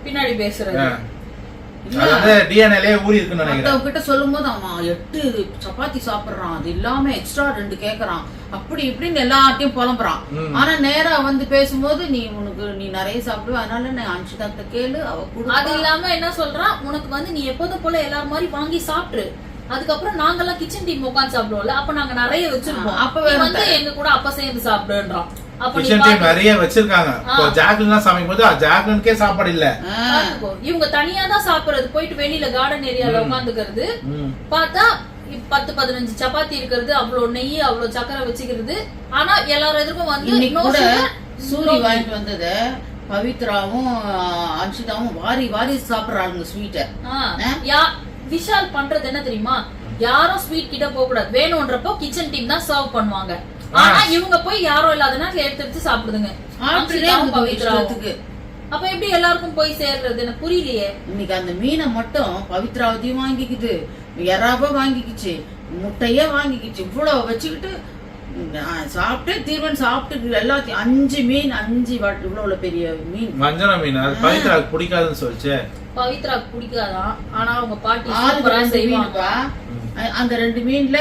பின்னாடி பேசுறது கிட்ட சொல்லும் போது அவன் 8 சப்பாத்தி சாப்பிடுறான். அது இல்லாம எக்ஸ்ட்ரா 2 கேக்குறான். அப்படி இப்படின்னு எல்லாத்தையும் புலம்புறான். ஆனா நேரா வந்து பேசும்போது நீ நிறைய சாப்பிடுவ அதனால நான் அன்ஷிதாட்ட கேளு அவ கூட. அது இல்லாம என்ன சொல்றான், உனக்கு வந்து நீ எப்போதும் போல எல்லாரும் மாதிரி வாங்கி சாப்பிட்டு அதுக்கப்புறம் நாங்கெல்லாம் கிச்சன் டீம் உட்காந்து சாப்பிடுவோம்ல அப்ப நாங்க நிறைய வச்சிருப்போம். அப்ப வந்து எங்க கூட அப்ப சேர்ந்து சாப்பிடுன்றான். நிறைய வச்சிருக்காங்க. ஜாக்லின் சமைக்கும் போது ஜாக்லினுக்கே சாப்பாடு இல்ல. இவங்க தனியா தான் சாப்பிடுறது. போயிட்டு வெளியில கார்டன் ஏரியால உட்காந்துக்கிறது. பார்த்தா 10-15 சப்பாத்தி இருக்கிறது, அவ்வளவு நெய் அவ்வளவு சக்கரை வச்சுக்கிறது. ஆனா எல்லாரும் எதுக்கும் வந்து சூரி வாங்கிட்டு வந்தது பவித்ராவும் அன்ஷிதாவும் வாரி வாரி சாப்பிடுறாங்க ஸ்வீட்ட. விஷால் பண்றது என்ன தெரியுமா, யாரும் ஸ்வீட் கிட்ட போக கூடாது. வேணும்ன்றப்போ கிச்சன் டீம் தான் சர்வ் பண்ணுவாங்க. ஆனா இவங்க போய் யாரும் இல்லாத நேரத்துல எடுத்து சாப்பிடுதுங்க பவித்ராவுக்கு. அப்ப எப்படி எல்லாருக்கும் போய் சேர்றது எனக்கு புரியலையே. இன்னைக்கு அந்த மீனை மட்டும் பவித்ராவதியும் வாங்கிக்கிட்டு எறாவ வாங்கிக்கிச்சு முட்டைய வாங்கிக்கிச்சு இவ்வளவு வச்சுக்கிட்டு சாப்பிட்டு தீர்வன் சாப்பிட்டு எல்லாத்தையும் 5 மீன் 5 இவ்வளவு பெரிய மீன். வஞ்சன மீன் பவித்ராவுக்கு பிடிக்காதுன்னு சொல்லிச்சு. பவித்ராவுக்கு பிடிக்காதான். ஆனா அவங்க பாட்டி செய்வாங்க. அந்த 2 மீன்ல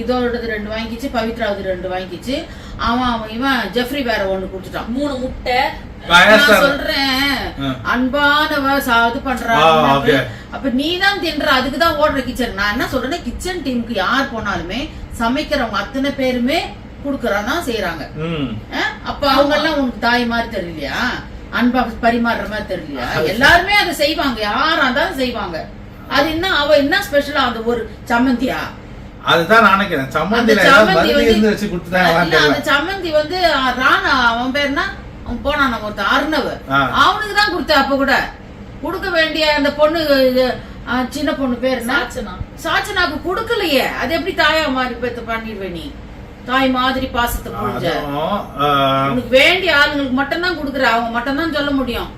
இதோட 2 வாங்கிச்சு, பவித்ராவது 2 வாங்கிச்சு. இவன் ஜெஃப்ரி வேற 1 கொடுத்துட்டான். 3 முட்டை. நான் சொல்றேன் அன்பானவ இது பண்றாங்க. அப்ப நீதான் தின்ற அதுக்குதான் ஓடுற கிச்சன். நான் என்ன சொல்றேன், கிச்சன் டீமுக்கு யார் போனாலுமே சமைக்கிறவங்க அத்தனை பேருமே குடுக்கறானா செய்யறாங்க. அப்ப அவங்க எல்லாம் உனக்கு தாய் மாதிரி தெரியலையா, அன்பா பரிமாறுற மாதிரி தெரியலையா? எல்லாருமே அதை செய்வாங்க, யாரா இருந்தாலும் செய்வாங்க. அது என்ன அவ என்ன ஸ்பெஷலா அந்த ஒரு சம்மந்தியா? அதுதான் நினைக்கிறேன். சம்மந்தில இருந்து வச்சு கொடுத்துட்டாங்க. அந்த சம்மந்தி வந்து ராணா அவன் பேர்னா அவன் போனான் ஒருத்த அர்ணவ் அவனுக்கு தான் கொடுத்த. அப்ப கூட கொடுக்க வேண்டிய அந்த பொண்ணு சின்ன பொண்ணு பேர் சாச்சனாக்கு கொடுக்கலையே. அது எப்படி தாயா மாதிரி பண்ணிடுவே நீ? தாய் மாதிரி பாசத்தை புரிஞ்ச உனக்கு வேண்டிய ஆளுங்களுக்கு மட்டும் தான் கொடுக்குற. அவங்க மட்டும் தான் சொல்ல முடியும்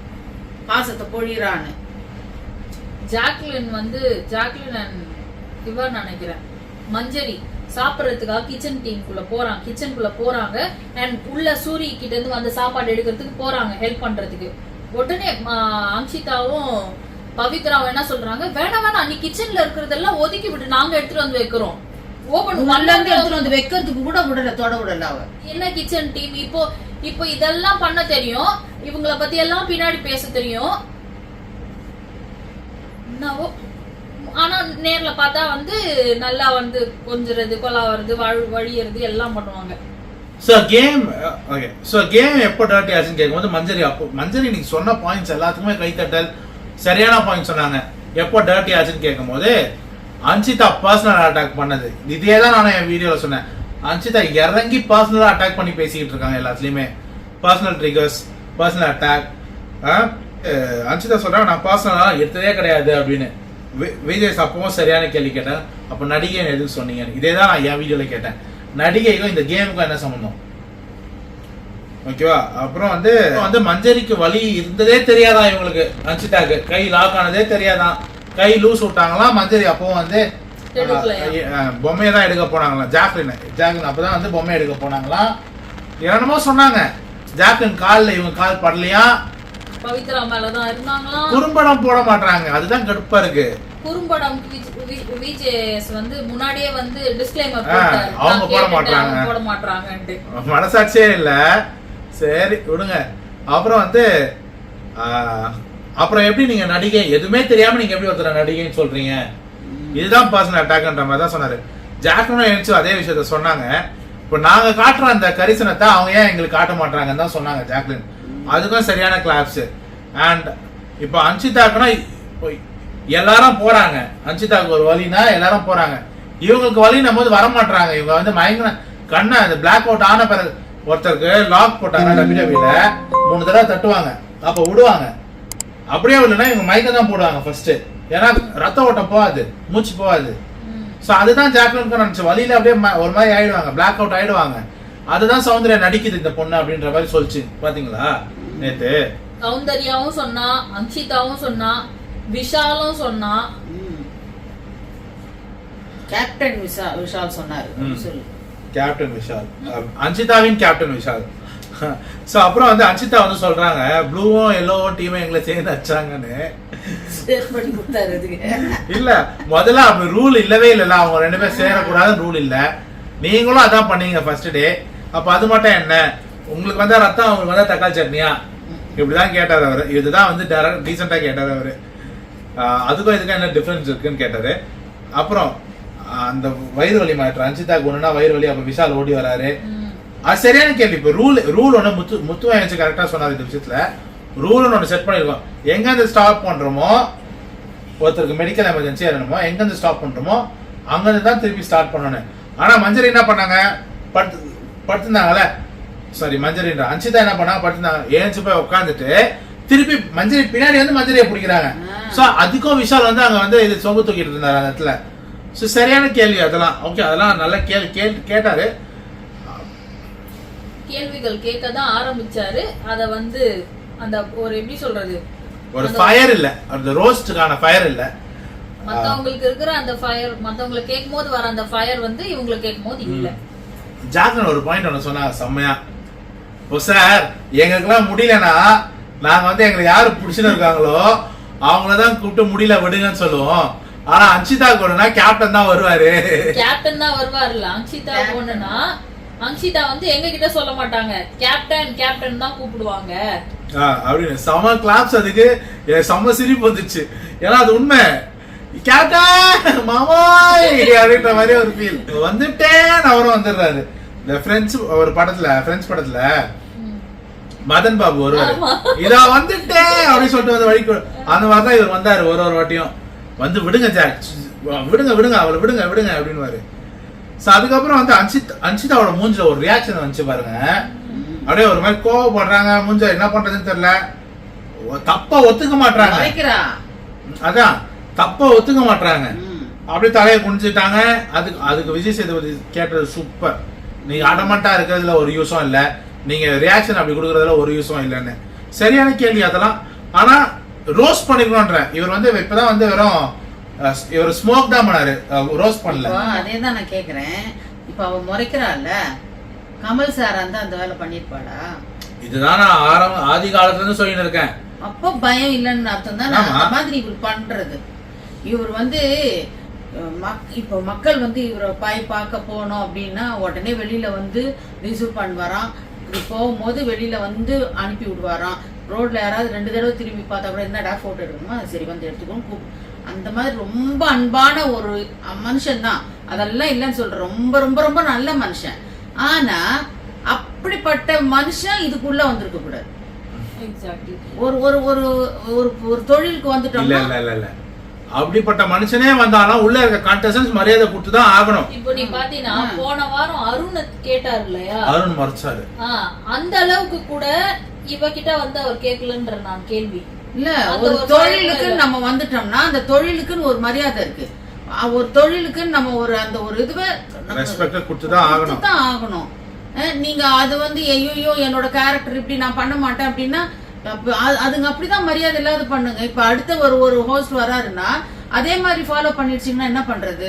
பாசத்தை பொழியறான்னு. ஜாக்லின் வந்து ஜாக்லின் இவர் நினைக்கிறேன் மஞ்சரி சாப்பிடறதுக்காக கிச்சன் டீமுக்குள்ள போறாங்க. கிச்சனுக்குள்ள போறாங்க அண்ட் உள்ள சூரி கிட்ட இருந்து வந்து சாப்பாடு எடுக்கிறதுக்கு போறாங்க ஹெல்ப் பண்றதுக்கு. உடனே அன்ஷிதாவும் பவித்ராவும் என்ன சொல்றாங்க, வேணாம் வேணாம் நீ கிச்சன்ல இருக்கிறதெல்லாம் ஒதுக்கி விட்டு நாங்க எடுத்துட்டு வந்து வைக்கிறோம். ஓபன் வந்து வைக்கிறதுக்கு கூட விடல, தொட விடல அவ. என்ன கிச்சன் டீம் இப்போ இதெல்லாம் பண்ண தெரியும், இவங்கள பத்தி எல்லாம் பின்னாடி பேச தெரியும். என்னவோ ஆனா நேர்ல பார்த்தா வந்து நல்லா வந்து கொஞ்சிறது, கொலாவறது, வழியறது எல்லாம் பண்ணுவாங்க. So game okay. So game எப்போ டர்ட்டி ஆச்சுன்னு கேட்கும்போது மஞ்சரி அப்போ மஞ்சரி நீங்க சொன்ன பாயிண்ட்ஸ் எல்லாத்துக்குமே கைத்தட்டல், சரியான பாயிண்ட் சொன்னாங்க. எப்போ டர்ட்டி ஆச்சுன்னு கேட்கும்போது அன்சிதா பர்சனல் அட்டாக் பண்ணது. இதே தான் நான் என் வீடியோல சொன்னேன். அன்சிதா இறங்கி பர்சனலா அட்டாக் பண்ணி பேசிக்கிட்டு இருக்காங்க எல்லாத்துலயுமே. Personal triggers, personal attack. Anshitha சொல்றாங்க நான் பர்சனலா எடுத்ததே கிடையாது அப்படின்னு. விஜய் அப்பவும் சரியான கேள்வி கேட்டேன். அப்ப நடிகை எதுக்கு சொன்னீங்க? இதே தான் நான் என் வீடியோல கேட்டேன். நடிகைக்கும் இந்த கேமுக்கும் என்ன சம்பந்தம்? ஓகேவா? அப்புறம் வந்து மஞ்சரிக்கு வலி இருந்ததே தெரியாதான் இவங்களுக்கு. அன்சிதாக்கு கை லாக் ஆனதே தெரியாதான். கை லூஸ் விட்டாங்களாம். மஞ்சரி அப்பவும் வந்து பொம்மையை தான் எடுக்க போனாங்களாம். ஜாக்லின் அப்பதான் வந்து பொம்மை எடுக்க போனாங்களாம். என்னமோ சொன்னாங்க. ஜாக்லின் காலில் இவங்க கால் படலையா, பவித்ரா மேலதான் இருந்தாங்களாம். குறும்படம் போட மாட்டாங்க. அதுதான் கடுப்பா இருக்கு. குறும்படம் விஜேஎஸ் வந்து முன்னாடியே வந்து டிஸ்க்ளைமர் போட்டாரு, அவங்க போட மாட்டாங்கன்ட்டு. மனசாட்சியே இல்ல. சரி விடுங்க. அப்புறம் வந்து அப்புறம் எப்படி நீங்க நடிகை எதுவுமே தெரியாம நீங்க எப்படி ஒருத்தர் நடிகைன்னு சொல்றீங்க? இதுதான் பர்சனல் அட்டாக்ன்ற மாதிரி தான் சொன்னாரு. ஜாக்லினும் எழுந்து அதே விஷயத்த சொன்னாங்க. இப்ப நாங்க காட்டுற அந்த கரிசனத்தை அவங்க ஏன் எங்களுக்கு காட்ட மாட்டாங்கன்னு தான் சொன்னாங்க ஜாக்லின். அதுக்கும் சரியான கிளாப்ஸ். அண்ட் இப்ப அன்சிதாக்குனா எல்லாரும் போறாங்க. அன்சிதாக்கு ஒரு வலினா எல்லாரும் போறாங்க. இவங்களுக்கு வலினும் போது வர மாட்டாங்க. இவங்க வந்து மயங்கின கண்ணை அந்த பிளாக் அவுட் ஆன பிறகு ஒருத்தருக்கு லாக் போட்டாங்க டபிள்யூல 3 தடவை தட்டுவாங்க, அப்ப விடுவாங்க. அப்படியே இல்லைன்னா இவங்க மயக்கம் தான் போடுவாங்க ஃபர்ஸ்ட். ஏன்னா ரத்த ஓட்டம் போகாது, மூச்சு போகாது. சோ அதுதான் ஜாக்லினுக்கு நினைச்சு வலியில அப்படியே ஒரு மாதிரி ஆயிடுவாங்க, பிளாக் அவுட் ஆயிடுவாங்க. அதுதான் சௌந்தர்யா நடிக்குது இந்த பொண்ணு அப்படின்ற மாதிரி சொல்லிச்சு. பாத்தீங்களா நேத்து? சௌந்தர்யாவும் சொன்னா, அன்சிதாவும் சொன்னா, விஷாலும் சொன்னா, கேப்டன் விஷால் சொன்னாரு. கேப்டன் விஷால், அன்சிதாவின் கேப்டன் விஷால். சோ அப்புறம் வந்து அன்சிதா வந்து சொல்றாங்க ப்ளூவும் எல்லோவும் டீமும் எங்களை சேர்ந்து அடிச்சாங்கன்னு. இல்ல முதல்ல அப்படி ரூல் இல்லவே இல்ல. அவங்க 2 பேரும் சேரக்கூடாதுன்னு ரூல் இல்ல. நீங்களும் அதான் பண்ணீங்க ஃபர்ஸ்ட் டே. அப்ப அது மட்டும் என்ன, உங்களுக்கு வந்தா ரத்தம், அவங்களுக்கு வந்தா தக்காளி சட்னியா? இப்படிதான் கேட்டாரு அவரு. இதுதான் வந்து டீசெண்டா கேட்டாரு அவரு. அதுக்கும் இதுக்கும் என்ன டிஃபரன்ஸ் இருக்குன்னு கேட்டாரு. அப்புறம் அந்த வயிறு வலி மாற்றம் அன்சிதாக்கு ஒண்ணுனா வயிறு வலி. அப்ப விஷால் ஓடி வராரு. அது சரியான கேள்வி. இப்ப ரூல் ஒண்ணு முத்துவாயச்சு கரெக்டா சொன்னாரு. இந்த விஷயத்துல ரூல் ஒண்ணு செட் பண்ணிருக்கோம். எங்க இருந்து ஸ்டாப் பண்றோமோ, ஒருத்தருக்கு மெடிக்கல் எமர்ஜென்சி வரணுமோ, எங்க இருந்து ஸ்டாப் பண்றோமோ அங்க இருந்து தான் திருப்பி ஸ்டார்ட் பண்ணணும். ஆனா மஞ்சரி என்ன பண்ணாங்க, படுத்திருந்தாங்கல்ல, சாரி மஞ்சரின்ற அன்சிதா என்ன பண்ணாங்க, படுத்திருந்தாங்க. ஏஞ்சி போய் உட்காந்துட்டு திருப்பி மஞ்சரி பின்னாடி வந்து மஞ்சரியை பிடிக்கிறாங்க. சோ அதுக்கும் விஷால் வந்து அங்க வந்து இது சொம்பு தூக்கிட்டு இருந்தாரு அந்த இடத்துல. சோ சரியான கேள்வி அதெல்லாம். ஓகே, அதெல்லாம் நல்ல கேட்டாரு. கேள்விகள் கேட்க தான் ஆரம்பிச்சாரு. அத வந்து அந்த ஒரு எப்படி சொல்றது, ஒரு ஃபயர் இல்ல, அந்த ரோஸ்டுக்கான ஃபயர் இல்ல. மத்தவங்களுக்கு இருக்கிற அந்த ஃபயர், மத்தவங்களை கேட்கும்போது வர அந்த ஃபயர் வந்து இவங்களுக்கு கேட்கும்போது இல்ல. ஜாக்லின் ஒரு பாயிண்ட் ஒன்று சொன்னாங்க செம்மையா. ஓ சார், எங்களுக்கெல்லாம் முடியலன்னா நாங்க வந்து எங்களுக்கு யாரு பிடிச்சுன்னு இருக்காங்களோ அவங்களதான் கூப்பிட்டு முடியல விடுங்கன்னு சொல்லுவோம். ஆனா அன்சிதா போனா கேப்டன் தான் வருவாரு. கேப்டன் தான் வருவாருல்ல. அன்சிதா போனா அன்சிதா வந்து எங்க கிட்ட சொல்ல மாட்டாங்க, கேப்டன் கேப்டன் தான் கூப்பிடுவாங்க அப்படின்னு. செம கிளாப்ஸ். அதுக்கு செம சிரிப்பு வந்துச்சு. ஏன்னா அது உண்மை. கேப்டன் மாமாய் அப்படின்ற மாதிரி ஒரு ஃபீல் வந்துட்டேன். அவரும் வந்துடுறாரு. இந்த ஃப்ரெண்ட்ஸ் ஒரு படத்துல, ஃப்ரெண்ட்ஸ் படத்துல மதன் பாபு வருவாரு, இதா வந்துட்டேன் அப்படின்னு சொல்லிட்டு வந்து வழி. அந்த மாதிரிதான் இவர் வந்தாரு. ஒரு வாட்டியும் வந்து விடுங்க ஜாக், விடுங்க விடுங்க அவளை விடுங்க விடுங்க அப்படின்னு. அதுக்கப்புறம் வந்து அன்சிதாவோட மூஞ்சில ஒரு ரியாக்ஷன் வந்துச்சு பாருங்க. அப்படியே ஒரு மாதிரி கோவப்படுறாங்க. மூஞ்ச என்ன பண்றதுன்னு தெரியல. தப்பா ஒத்துக்க மாட்டாங்க. அதான் தப்பா ஒத்துக்க மாட்டாங்க. அப்படியே தலையை குனிஞ்சிட்டாங்க. அதுக்கு விஜய் சேதுபதி கேட்டது சூப்பர். நீங்க அடமண்டா இருக்கிறதுல ஒரு யூஸும் இல்ல, நீங்க ரியாக்ஷன் அப்படி கொடுக்கறதுல ஒரு யூஸும் இல்லைன்னு. சரியான கேள்வி அதெல்லாம். ஆனா ரோஸ்ட் பண்ணிக்கணும்ன்ற இவர் வந்து இப்பதான் வந்து வெறும் இவர் ஸ்மோக் தான் பண்ணாரு, ரோஸ்ட் பண்ணல. அதேதான் நான் கேக்குறேன். இப்ப அவ முறைக்கிறாள்ல, கமல் சார் அந்த வேலை பண்ணிருப்பாடா? இதுதான் நான் ஆதி காலத்துல இருந்து சொல்லிட்டு இருக்கேன். அப்ப பயம் இல்லைன்னு அர்த்தம் தான் அந்த மாதிரி இவர் பண்றது. இவர் வந்து இப்போ மக்கள் வந்து இவரை பார்க்க போனோம் அப்படின்னா உடனே வெளியில வந்து ரிசீவ் பண்ணுவாராம், போகும்போது வெளியில வந்து அனுப்பி விடுவாராம். ரோட்ல யாராவது 2 தடவை திரும்பி பார்த்தா கூட என்னடா போட்டோ எடுக்கணுமா, சரி வந்து எடுத்துக்கணும். அந்த மாதிரி ரொம்ப அன்பான ஒரு மனுஷன் தான், அதெல்லாம் இல்லைன்னு சொல்றேன். ரொம்ப ரொம்ப ரொம்ப நல்ல மனுஷன். ஆனா அப்படிப்பட்ட மனுஷன் இதுக்குள்ள வந்திருக்க கூடாது. ஒரு ஒரு ஒரு ஒரு தொழிலுக்கு வந்துட்டோம். அப்படிப்பட்ட மனுஷனே வந்தாலும் உள்ள இருக்க கான்டெஸ்டன்ஸ் மரியாதை கொடுத்து தான் ஆகணும். இப்போ நீ பாத்தீனா போன வாரம் அருண் கேட்டார் இல்லையா, அருண் மறைச்சாரு. அந்த அளவுக்கு கூட இவகிட்ட வந்து அவர் கேட்கலன்ற நான் கேள்வி இல்ல. ஒரு தொழிலுக்கு நம்ம வந்துட்டோம்னா அந்த தொழிலுக்குன்னு ஒரு மரியாதை இருக்கு. ஒரு தொழிலுக்கு நம்ம ஒரு அந்த ஒரு இதுவே ரெஸ்பெக்ட் கொடுத்துதான் ஆகணும். நீங்க அது வந்து ஐயோ என்னோட கேரக்டர் இப்படி நான் பண்ண மாட்டேன் அப்படின்னா அதுங்க அப்படிதான் மரியாதை இல்லாத பண்ணுங்க. இப்ப அடுத்த ஒரு ஹோஸ்ட் வராருன்னா அதே மாதிரி ஃபாலோ பண்ணிடுச்சீங்கன்னா என்ன பண்றது?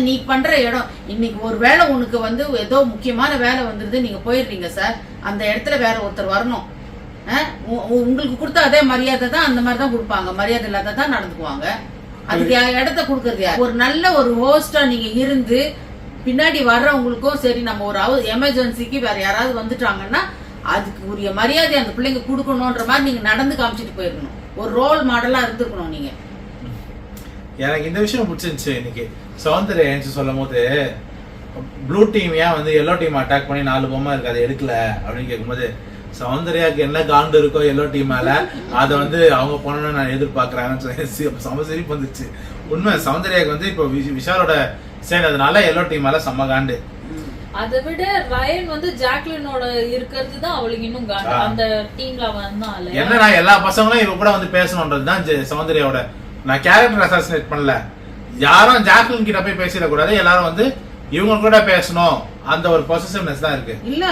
நீ பண்ற இடம் இன்னைக்கு ஒரு வேலை உனக்கு வந்து ஏதோ முக்கியமான வேலை வந்துருது, நீங்க போயிடுறீங்க சார், அந்த இடத்துல வேற ஒருத்தர் வரணும். உங்களுக்கு கொடுத்த அதே மரியாதை தான் அந்த மாதிரி தான் கொடுப்பாங்க, மரியாதை இல்லாத தான் நடந்துக்குவாங்க. அதுக்கு இடத்த கொடுக்கறது யார்? ஒரு நல்ல ஒரு ஹோஸ்டா நீங்க இருந்து பின்னாடி வர்றவங்களுக்கும் சரி, நம்ம ஒரு எமர்ஜென்சிக்கு வேற யாராவது வந்துட்டாங்கன்னா அதுக்கு உரிய மரியாதை அந்த பிள்ளைங்க கொடுக்கணும்ன்ற மாதிரி நீங்க நடந்து காமிச்சிட்டு போயிருக்கணும். ஒரு ரோல் மாடலா இருந்திருக்கணும் நீங்க. எனக்கு இந்த விஷயம் பிடிச்சிருந்துச்சு. இன்னைக்கு சௌந்தர்யா சொல்லும் போது ப்ளூ டீம் ஏன் வந்து எல்லோ டீம் அட்டாக் பண்ணி 4 பொம்மை இருக்கு அதை எடுக்கல அப்படின்னு கேட்கும்போது, சௌந்தர்யாவுக்கு என்ன காண்டு இருக்கோ எல்லோ டீம் மேல அதை வந்து அவங்க பண்ணணும்னு நான் எதிர்பார்க்கறாங்கன்னு சம சிரிப்பு வந்துச்சு. உண்மை, சௌந்தர்யாவுக்கு வந்து இப்போ விஷாலோட சேர்ந்ததுனால எல்லோ டீம் மேல செம்ம காண்டு. அதை விட ரயன் வந்து ஜாக்லினோட இருக்கிறது தான் அவளுக்கு இன்னும் காண்டு. அந்த டீம்ல வந்தால என்னன்னா எல்லா பசங்களும் இவ கூட வந்து பேசணும்ன்றதுதான் சௌந்தர்யாவோட. நான் கேரக்டர் அசாசினேட் பண்ணல, யாரும் ஜாக்லின் கிட்ட போய் பேசிடக்கூடாது, எல்லாரும் வந்து இவங்க கூட பேசணும், அந்த ஒரு பொசசிவ்னஸ் தான் இருக்கு. இல்ல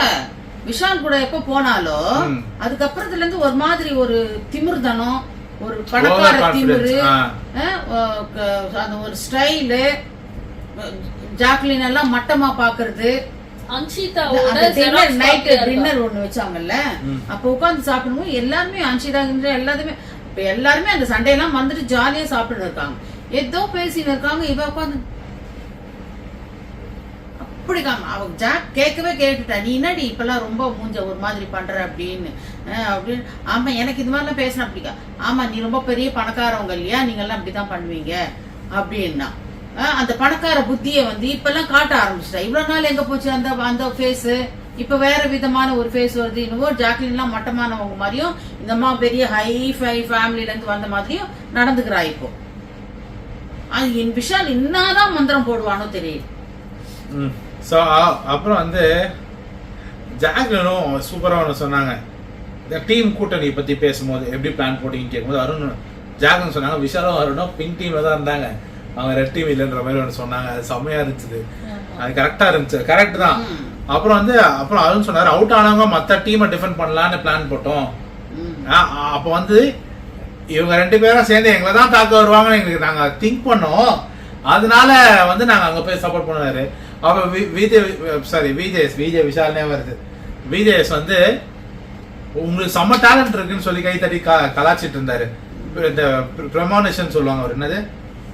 விஷால் கூட எப்ப போனாலும் அதுக்கப்புறத்துல இருந்து ஒரு மாதிரி ஒரு திமிர்தனம், ஒரு பணக்கார திமிரு, அந்த ஒரு ஸ்டைலு, ஜாக்லின் எல்லாம் மட்டமா பாக்குறது. நைட் டின்னர் ஒண்ணு வச்சாங்கல்ல, அப்ப உட்கார்ந்து சாப்பிடும்போது எல்லாருமே அன்ஷிதா எல்லாருமே எல்லாருமே அந்த சண்டையெல்லாம் வந்துட்டு ஜாலியா சாப்பிட்டு இருக்காங்க, ஏதோ பேசின்னு இருக்காங்க. இவ உட்காந்து அப்படி அவங்க ஜாக் கேட்கவே கேட்டுட்டா, நீ என்னடி இப்பெல்லாம் ரொம்ப மூஞ்ச ஒரு மாதிரி பண்ற அப்படின்னு அப்படின்னு. ஆமா எனக்கு இது மாதிரிலாம் பேசினா அப்படிக்கா, ஆமா நீ ரொம்ப பெரிய பணக்காரவங்க இல்லையா, நீங்க எல்லாம் அப்படிதான் பண்ணுவீங்க அப்படின்னா. அந்த பணக்கார புத்திய வந்து இப்பெல்லாம் காட்ட ஆரம்பிச்சிட்டா. இவ்வளவு நாள் எங்க போச்சு அந்த அந்த ஃபேஸ்? இப்ப வேற விதமான ஒரு ஃபேஸ் வருது. இன்னும் ஜாக்லின் எல்லாம் மட்டமானவங்க மாதிரியும் இந்த மாதிரி பெரிய ஹை ஃபேமிலில இருந்து வந்த மாதிரியும் நடந்துக்கிறா. இப்போ என் விஷால் என்னதான் மந்திரம் போடுவானோ தெரியுது. அப்புறம் வந்து ஜாக்லினும் சூப்பரா ஒன்று சொன்னாங்க. டீம் கூட்டணி பத்தி பேசும்போது எப்படி பிளான் போட்டீங்கன்னு கேட்கும்போது அருண் ஜாக்லின் சொன்னாங்க விஷாலும் அருணும் பிங்க் டீம்ல தான் இருந்தாங்க, அவங்க ரெட் டீம் இல்லைன்ற மாதிரி ஒன்று சொன்னாங்க. அது செம்மையா இருந்துச்சு, அது கரெக்டா இருந்துச்சு, கரெக்ட் தான். அப்புறம் வந்து அப்புறம் அருண் சொன்னாரு அவுட் ஆனவங்க மற்ற டீமை டிஃபெண்ட் பண்ணலான்னு பிளான் போட்டோம். அப்ப வந்து இவங்க 2 பேரும் சேர்ந்து எங்களை தான் தாக்க வருவாங்கன்னு எங்களுக்கு நாங்க திங்க் பண்ணோம், அதனால வந்து நாங்க அங்க போய் சப்போர்ட் பண்ணுவாரு. அப்ப விஜய் விஷால்னே வருது. விஜேஎஸ் வந்து உங்களுக்கு செம்ம டேலண்ட் இருக்குன்னு சொல்லி கை தட்டி கலாச்சிட்டு இருந்தாரு. இந்த ப்ரமோனேஷன் சொல்லுவாங்க, ஒரு என்னது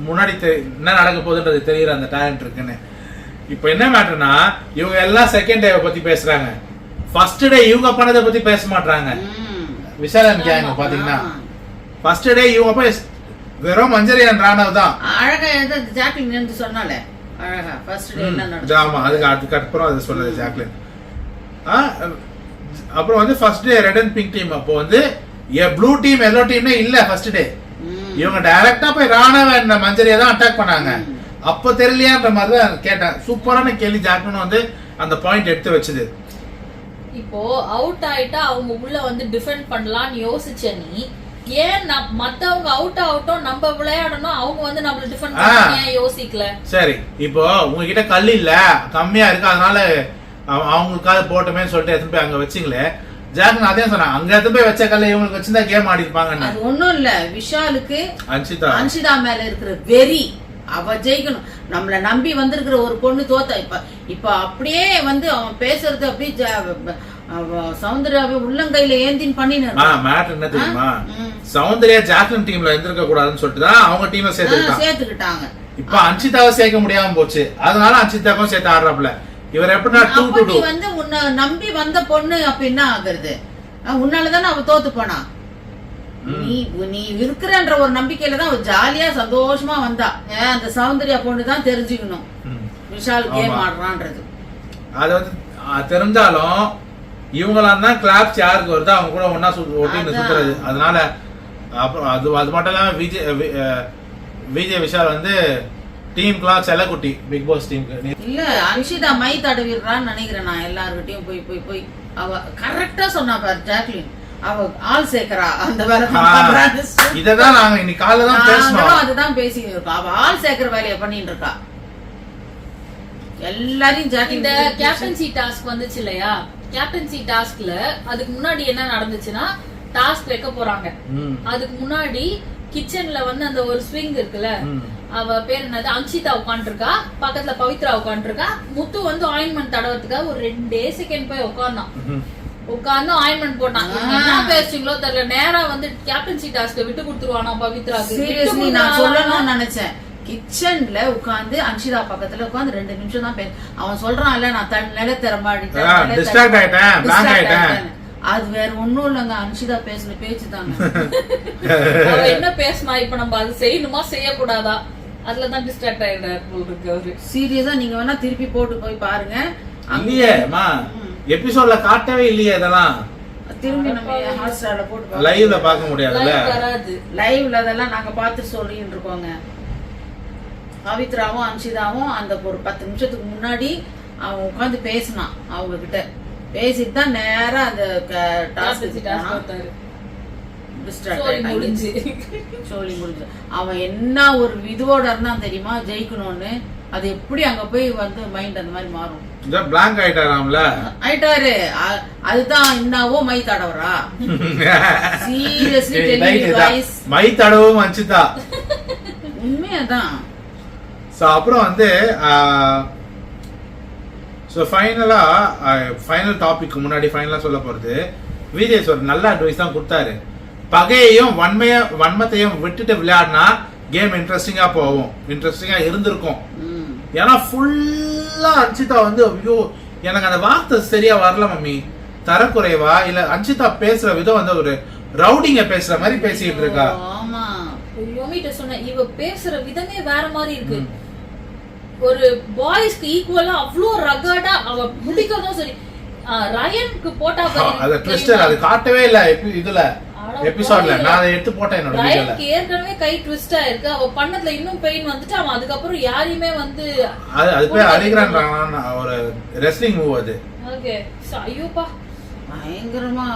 முன்னாடி என்ன நடக்க போகுதுன்றது தெரியற அந்த டேலண்ட் இருக்குன்னு. இப்ப என்ன மேட்டர்னா இவங்க எல்லாம் செகண்ட் டேவை பத்தி பேசுறாங்க, ஃபர்ஸ்ட் டே இவங்க பண்ணதை பத்தி பேச மாட்டாங்க. விஷாலன் கேங்க பாத்தீங்கன்னா ஃபர்ஸ்ட் டே இவங்க போய் வெறும் மஞ்சரியான் ராணவ் தான் அழகா ஜாக்லின் சொன்னாலே அழகா ஃபர்ஸ்ட் டே என்ன நடந்துச்சு. ஆமா அதுக்கு அப்புறம் அது சொன்னது ஜாக்லின். அப்புறம் வந்து first day red and pink team, அப்போ வந்து ப்ளூ டீம் எல்லோ டீம்னே இல்ல ஃபர்ஸ்ட் டே. இவங்க டைரக்டா போய் ராணவ என்ன மஞ்சரியா தான் அட்டாக் பண்ணாங்க. அப்ப தெரியலையான்ற மாதிரி தான் கேட்டேன். சூப்பரான கேள்வி ஜாக்லின் வந்து அந்த பாயிண்ட் எடுத்து வச்சது. இப்போ அவுட் ஆயிட்டா அவங்க உள்ள வந்து டிஃபெண்ட் பண்ணலாம்னு யோசிச்ச நீ ஏன் மத்தவங்க அவுட் ஆகட்டும் நம்ம விளையாடணும், அவங்க வந்து நம்மள டிஃபெண்ட் பண்ண ஏன் யோசிக்கல? சரி, இப்போ உங்ககிட்ட கல் இல்ல கம்மியா இருக்கு அதனால அவங்களுக்காக போட்டோமே சொல்லிட்டு எடுத்து போய் அங்க வச்சிங்களே. ஜாக்லின் அதே சொன்னாங்க, அங்க எடுத்து போய் வச்ச கல்ல இவங்களுக்கு வச்சிருந்தா கேம் ஆடி இருப்பாங்க. அது ஒண்ணும் இல்ல, விஷாலுக்கு அன்ஷிதா மேல இருக்கிற வெறி, அவ ஜெயிக்கணும். நம்மள நம்பி வந்திருக்கிற ஒரு பொண்ணு தோத்தா. இப்ப அப்படியே வந்து அவன் பேசுறது அப்படியே சௌந்தர்யாவை உள்ளங்கையில ஏந்தின் பண்ணினு. மேட்டர் என்ன தெரியுமா, சௌந்தர்யா ஜாக்லின் டீம்ல இருந்திருக்க கூடாதுன்னு சொல்லிட்டு தான் அவங்க டீமை சேர்த்துக்கிட்டாங்க. இப்ப அன்சிதாவை சேர்க்க முடியாம போச்சு, அதனால அன்சிதாக்கும் சேர்த்து ஆடுறாப்ல. இவர் எப்படின்னா 2-2 வந்து உன்னை நம்பி வந்த பொண்ணு அப்ப என்ன ஆகுறது? உன்னாலதானே அவ தோத்து போனா. நீ இருக்கிறன்ற ஒரு நம்பிக்கையில தான் அவ ஜாலியா சந்தோஷமா வந்தா. அந்த சௌந்தர்யா பொண்ணு தான் தெரிஞ்சுக்கணும் விஷால் கேம் ஆடுறான்றது. அது வந்து தெரிஞ்சாலும் இவங்களாம் தான் கிளாப்ஸ் யாருக்கு வருதோ அவங்க கூட ஒன்னா ஒட்டின்னு சுத்துறது. அதனால அப்புறம் அது மட்டும் இல்லாம விஜய் விஷால் வந்து டீமுக்குலாம் செல்லக்குட்டி பிக் பாஸ் டீமுக்கு. இல்ல அன்ஷிதா மை தடவிடுறான்னு நினைக்கிறேன் நான். எல்லார்கிட்டயும் போய் போய் போய் அவ கரெக்டா சொன்னா பாரு ஜாக்லின், அவ ஆள் சேர்க்கறா அந்த வேலை பண்றான்னு. இததான் நாங்க இன்னைக்கு காலையில தான் பேசணும், அதுதான் பேசிட்டு இருக்கோம். அவ ஆள் சேர்க்கிற வேலையை பண்ணிட்டு இருக்கா எல்லாரையும். ஜாக்லின் இந்த கேப்டன்சி டாஸ்க் வந்துச்சு இல்லையா, கேப்டன்சி டாஸ்க்ல அதுக்கு முன்னாடி என்ன நடந்துச்சுன்னா டாஸ்க் வைக்க போறாங்க. அதுக்கு முன்னாடி கிச்சன்ல வந்து அந்த ஒரு ஸ்விங் இருக்குல்ல, அவ பேர் என்னது அன்ஷிதா உட்காந்துருக்கா, பக்கத்துல பவித்ரா உட்காந்துருக்கா. முத்து வந்து ஆயின்மெண்ட் தடவறதுக்காக ஒரு 2 செகண்ட் போய் உட்காந்து ஆயின்மெண்ட் போட்டான். என்ன பேசுறீங்களோ தெரியல, நேரா வந்து கேப்டன்சி டாஸ்க் விட்டு கொடுத்துருவானா பவித்ராக்கு. சீரியஸ்லி நான் சொல்லணும்னு நினைச்சேன். கிச்சன்ல உட்கார்ந்து அன்ஷிதா பக்கத்துல உட்கார்ந்து 2 நிமிஷம் தான் அவன் சொல்றான்ல, நான் நில திறமாடிட்டேன். அது வேற ஒண்ணும் இல்லங்க, அன்ஷிதா பேசின பேச்சு தாங்க. அவ என்ன பேசினா இப்ப நம்ம அது செய்யணுமா செய்யக்கூடாதா அதுலதான் டிஸ்ட்ராக்ட் ஆயிடுறாரு அவரு. சீரியஸா நீங்க வேணா திருப்பி போட்டு போய் பாருங்க. இல்லையேமா எபிசோட்ல காட்டவே இல்லையே அதெல்லாம். திரும்பி நம்ம ஹாட்ஸ்டார்ல போட்டு லைவ்ல பார்க்க முடியாதுல்ல, லைவ்ல அதெல்லாம் நாங்க பார்த்து சொல்லிட்டு இருக்கோங்க. பவித்ராவும் அன்ஷிதாவும் அந்த ஒரு 10 நிமிஷத்துக்கு முன்னாடி அவன் உட்காந்து பேசினான் அவங்க கிட்ட. பேசிட்டு தான் நேரா அந்த சோழி முடிஞ்சு. அவன் என்ன ஒரு இதுவோட இருந்தான் தெரியுமா ஜெயிக்கணும்னு. அது எப்படி அங்க போய் வந்து மைண்ட் அந்த மாதிரி மாறும். பிளாங்க் ஆயிட்டாராம்ல, ஆயிட்டாரு. அதுதான் என்னவோ மை தடவரா. சீரியஸ்லி மை தடவும் அன்ஷிதா உண்மையாதான். அப்புறம் வந்து ஃபைனல் டாபிக் முன்னாடி ஃபைனலா சொல்ல போறது, விஜய் ஒரு நல்ல அட்வைஸ் தான் கொடுத்தாரு. பகையையும் வன்மத்தையும் விட்டுட்டு விளையாடினா கேம் இன்ட்ரெஸ்டிங்கா போகும், இன்ட்ரெஸ்டிங்கா இருந்திருக்கும். ஏன்னா ஃபுல்லா அன்ஷிதா வந்து ஐயோ எனக்கு அந்த வார்த்தை சரியா வரல மம்மி, தரக்குறைவா இல்ல அன்ஷிதா பேசுற விதம் வந்து ஒரு ரவுடிங்க பேசுற மாதிரி பேசிட்டு இருக்கா. ஆமா சொன்ன இவ பேசுற விதமே வேற மாதிரி இருக்கு. ஒரு பாய்ஸ்க்கு ஈக்குவலா அவ்ளோ ரகடா அவ முடிக்கிறதும் சரி. ரயனுக்கு போட்டா அது ட்விஸ்டர் அது காட்டவே இல்ல இதுல எபிசோட்ல. நான் அதை எடுத்து போட்டேன் என்னோட வீடியோல. ரயனுக்கு ஏற்கனவே கை ட்விஸ்டா இருக்கு. அவ பண்ணதுல இன்னும் பெயின் வந்துட்டு அவன் அதுக்கப்புறம் யாரையுமே வந்து அது பேர் அடிக்கிறான் ஒரு ரெஸ்லிங் மூவ் அது. ஓகே ஐயோப்பா பயங்கரமா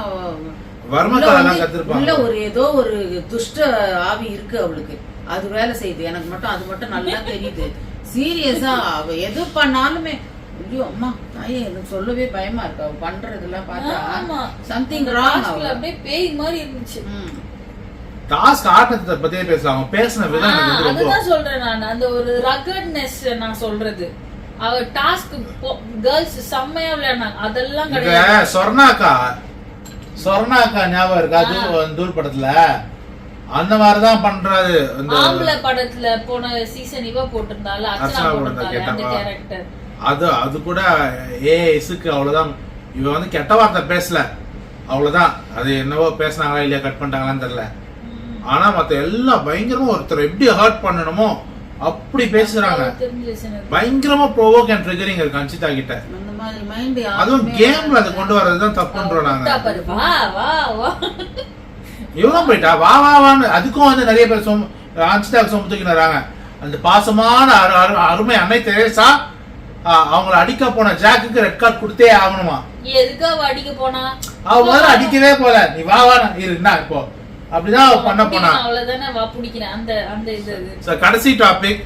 வர்மக்கெல்லாம் கத்துப்பாங்க. உள்ள ஒரு ஏதோ ஒரு துஷ்ட ஆவி இருக்கு அவளுக்கு, அது வேலை செய்யுது. எனக்கு மட்டும் அது மட்டும் நல்லா தெரியுது. சீரியஸா அவ எது பண்ணாலுமே ஐயோ அம்மா தாயே எனக்கு சொல்லவே பயமா இருக்கு. அவ பண்றதெல்லாம் பார்த்தா சம்திங் ராங். அப்படியே பேய் மாதிரி இருந்துச்சு. டாஸ்க் ஆட்டத்தை பத்தியே பேசலாம். அவன் பேசின விதம் எனக்கு ரொம்ப அதுதான் சொல்றேன் நான். அந்த ஒரு ரகட்னஸ் நான் சொல்றது. அவ டாஸ்க் கேர்ள்ஸ் செம்மையா விளையாடுனாங்க. அதெல்லாம் கிடையாது. சொர்ணாக்கா ஞாபகம் இருக்கா தூள் படத்துல அந்த மாதிரிதான் பண்றாரு. ஆம்பளை படத்துல போன சீசன் இவ போட்டிருந்தால அர்ச்சனா போட்டிருந்தால அந்த கேரக்டர். அது கூட இசுக்கு அவ்வளவுதான். இவ வந்து கெட்ட வார்த்தை பேசல அவ்வளவுதான். அது என்னவோ பேசினாங்களா இல்லையா கட் பண்ணிட்டாங்களான்னு தெரியல. ஆனா மத்த எல்லாம் பயங்கரமா ஒருத்தர் எப்படி ஹர்ட் பண்ணணுமோ அப்படி பேசுறாங்க. பயங்கரமா ப்ரோவோக் அண்ட் ட்ரிகரிங் இருக்கு அன்ஷிதா கிட்ட. அதுவும் கேம்ல அதை கொண்டு வர்றதுதான் தப்புன்றோம் நாங்க. இவங்க போயிட்டா வா வான்னு அதுக்கும் வந்து நிறைய பேர் அன்ஷிதாக்கு சொம்பு தூக்கினாங்க. அந்த பாசமான அருமை அன்னை தெரேசா அவங்கள அடிக்க போன ஜாக்குக்கு ரெட் கார்டு கொடுத்தே ஆகணுமா? எதுக்கு அடிக்க போனா? அவ முதல்ல அடிக்கவே போல. நீ வா வா இருந்தா இப்போ அப்படிதான் பண்ண போனா. அவ்வளவுதானே வா பிடிக்கிறேன் அந்த அந்த இது. கடைசி டாபிக்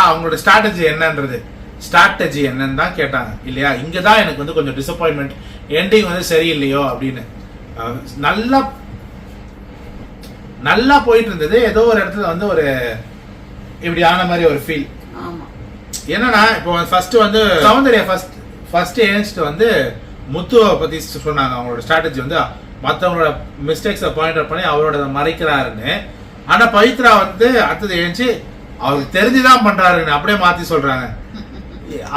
அவங்களோட ஸ்ட்ராட்டஜி என்னன்றது. ஸ்ட்ராட்டஜி என்னன்னு தான் கேட்டாங்க இல்லையா? இங்கதான் எனக்கு வந்து கொஞ்சம் டிசப்பாயின்மெண்ட், எண்டிங் வந்து சரியில்லையோ அப்படின்னு. நல்லா போயிட்டு இருந்தது. ஏதோ ஒரு இடத்துல வந்து ஒரு இப்படி ஆன மாதிரி ஒரு ஃபீல். என்னன்னா இப்போ ஃபர்ஸ்ட் வந்து சௌந்தர்யா ஃபர்ஸ்ட் ஏஞ்சிட்டு வந்து முத்துவை பத்தி சொன்னாங்க. அவங்களோட ஸ்ட்ராட்டஜி வந்து மற்றவங்களோட மிஸ்டேக்ஸை பாயிண்ட் அவுட் பண்ணி அவரோட மறைக்கிறாருன்னு. ஆனா பவித்ரா வந்து அடுத்தது ஏஞ்சி அவருக்கு தெரிஞ்சுதான் பண்றாருன்னு அப்படியே மாத்தி சொல்றாங்க.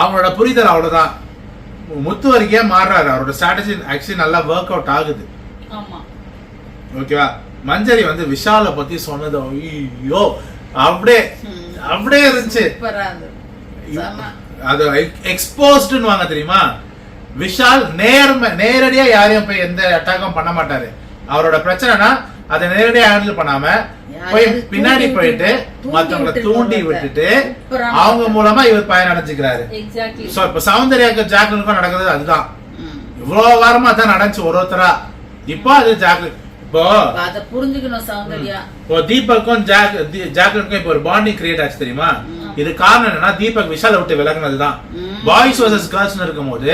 அவங்களோட புரிதல் அவ்வளவுதான். முத்து வரைக்கே மாறுறாரு. அவரோட ஸ்ட்ராட்டஜி ஆக்சுவலி நல்லா ஒர்க் அவுட் ஆகுது. ஓகேவா? மஞ்சரி வந்து விஷால பத்தி சொன்னது ஐயோ அப்படியே இருந்துச்சு. அது எக்ஸ்போஸ்ட்னு வாங்க தெரியுமா? விஷால் நேரடியா யாரையும் போய் எந்த அட்டாக்கும் பண்ண மாட்டாரு. அவரோட பிரச்சனைனா அதை நேரடியா ஹேண்டில் பண்ணாம போய் பின்னாடி போயிட்டு மத்தவங்களை தூண்டி விட்டுட்டு அவங்க மூலமா இவர் பயன் அடைஞ்சுக்கிறாரு. இப்ப சௌந்தர்யாக்கு ஜாக்லினுக்கும் நடக்கிறது அதுதான். இவ்வளவு வாரமா தான் நடந்துச்சு ஒருத்தரா. இப்போ அது ஜாக்லின். இப்போ அத புரிஞ்சுக்கணும் சௌந்தர்யா. இப்போ தீபக்கும் ஜாக்லினுக்கும் இப்போ ஒரு பாண்டிங் கிரியேட் ஆச்சு தெரியுமா? இது காரணம் என்னன்னா தீபக் விஷால விட்டு விலகுனதுதான். பாய்ஸ் வர்சஸ் கேர்ள்ஸ் இருக்கும் போது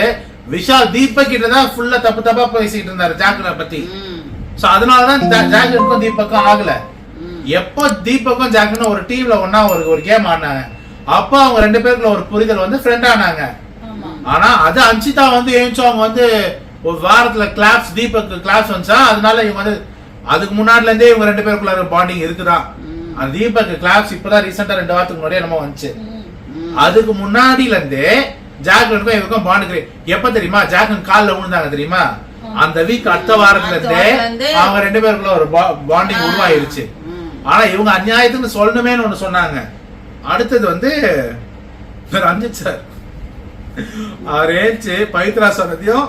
விஷால் தீபக் கிட்டதான் ஃபுல்லா தப்பா பேசிட்டு இருந்தாரு ஜாக்லினை பத்தி. சோ அதனாலதான் ஜாக்லினுக்கும் தீபக்கும் ஆகல. எப்போ தீபக்கும் ஜாக்லினும் ஒரு டீம்ல ஒன்னா ஒரு கேம் ஆடினாங்க, அப்போ அவங்க ரெண்டு பேருக்குள்ள ஒரு புரிதல் வந்து ஃப்ரெண்ட் ஆனாங்க. ஆனா அது அஞ்சிதா வந்து ஏஞ்சோ அவங்க வந்து ஒரு வாரத்துல கிளாப்ஸ் தீபக் கிளாப்ஸ் வந்துச்சா, அதனால இவங்க வந்து அதுக்கு முன்னாடில இருந்தே இவங்க ரெண்டு பேருக்குள்ள பாண்டிங் இருக்குதான். அந்த தீபக் கிளாப்ஸ் இப்பதான் ரீசெண்டா 2 வாரத்துக்கு முன்னாடியே நம்ம வந்துச்சு. அதுக்கு முன்னாடில இருந்தே ஜாக்லினுக்கும் இவருக்கும் பாண்டு எப்ப தெரியுமா? ஜாக்லின் கால்ல விழுந்தாங்க தெரியுமா? அந்த வீக் அடுத்த வாரத்துல இருந்தே அவங்க ரெண்டு பேருக்குள்ள ஒரு பாண்டிங் உருவாயிருச்சு. ஆனா இவங்க அநியாயத்துக்கு சொல்லணுமேன்னு ஒண்ணு சொன்னாங்க. அடுத்தது வந்து ரஞ்சித் சார் அவர் ஏச்சு பவித்ரா சொன்னதையும்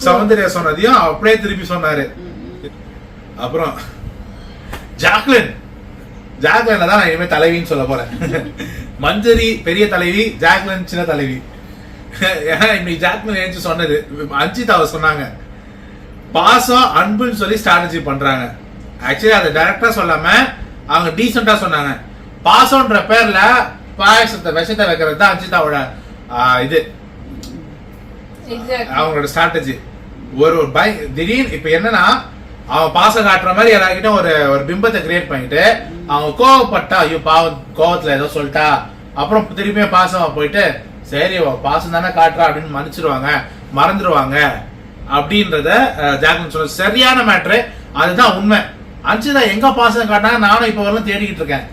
சௌந்தர்யா சொன்னதையும் அப்படியே திருப்பி சொன்னாரு. அப்புறம் ஜாக்லின் தான் நான் இனிமே தலைவின்னு சொல்ல போறேன். மஞ்சரி பெரிய தலைவி, ஜாக்லின் சின்ன தலைவி. ஏன்னா இன்னைக்கு ஜாக்லின் ஏச்சு சொன்னது அஞ்சிதா சொன்னாங்க பாசம் அன்புன்னு சொல்லி ஸ்ட்ராட்டஜி பண்றாங்க. ஆக்சுவலி அதை டைரக்டா சொல்லாம அவங்க டீசெண்டா சொன்னாங்க. பாசம்ன்ற பேர்ல பாயசத்தை விஷத்தை வைக்கிறது தான் அஞ்சிதாவோட இது அவங்களோட ஸ்ட்ராட்டஜி. ஒரு திடீர்னு இப்ப என்னன்னா அவன் பாசம் காட்டுற மாதிரி எல்லாருக்கிட்ட ஒரு பிம்பத்தை கிரியேட் பண்ணிட்டு அவங்க கோவப்பட்டா ஐயோ பாவம் கோவத்துல ஏதோ சொல்லிட்டா அப்புறம் திரும்பியும் பாசமா போயிட்டு சரி பாசம் தானே காட்டுறா அப்படின்னு மன்னிச்சிருவாங்க, மறந்துடுவாங்க அப்படின்றத ஜாக்லின் சொல்ற சரியான மேட்ரு. அதுதான் உண்மை. அஞ்சிதா எங்க பாசம் காட்டினாங்க நானும் இப்ப வரலாம் தேடிக்கிட்டு இருக்கேன்.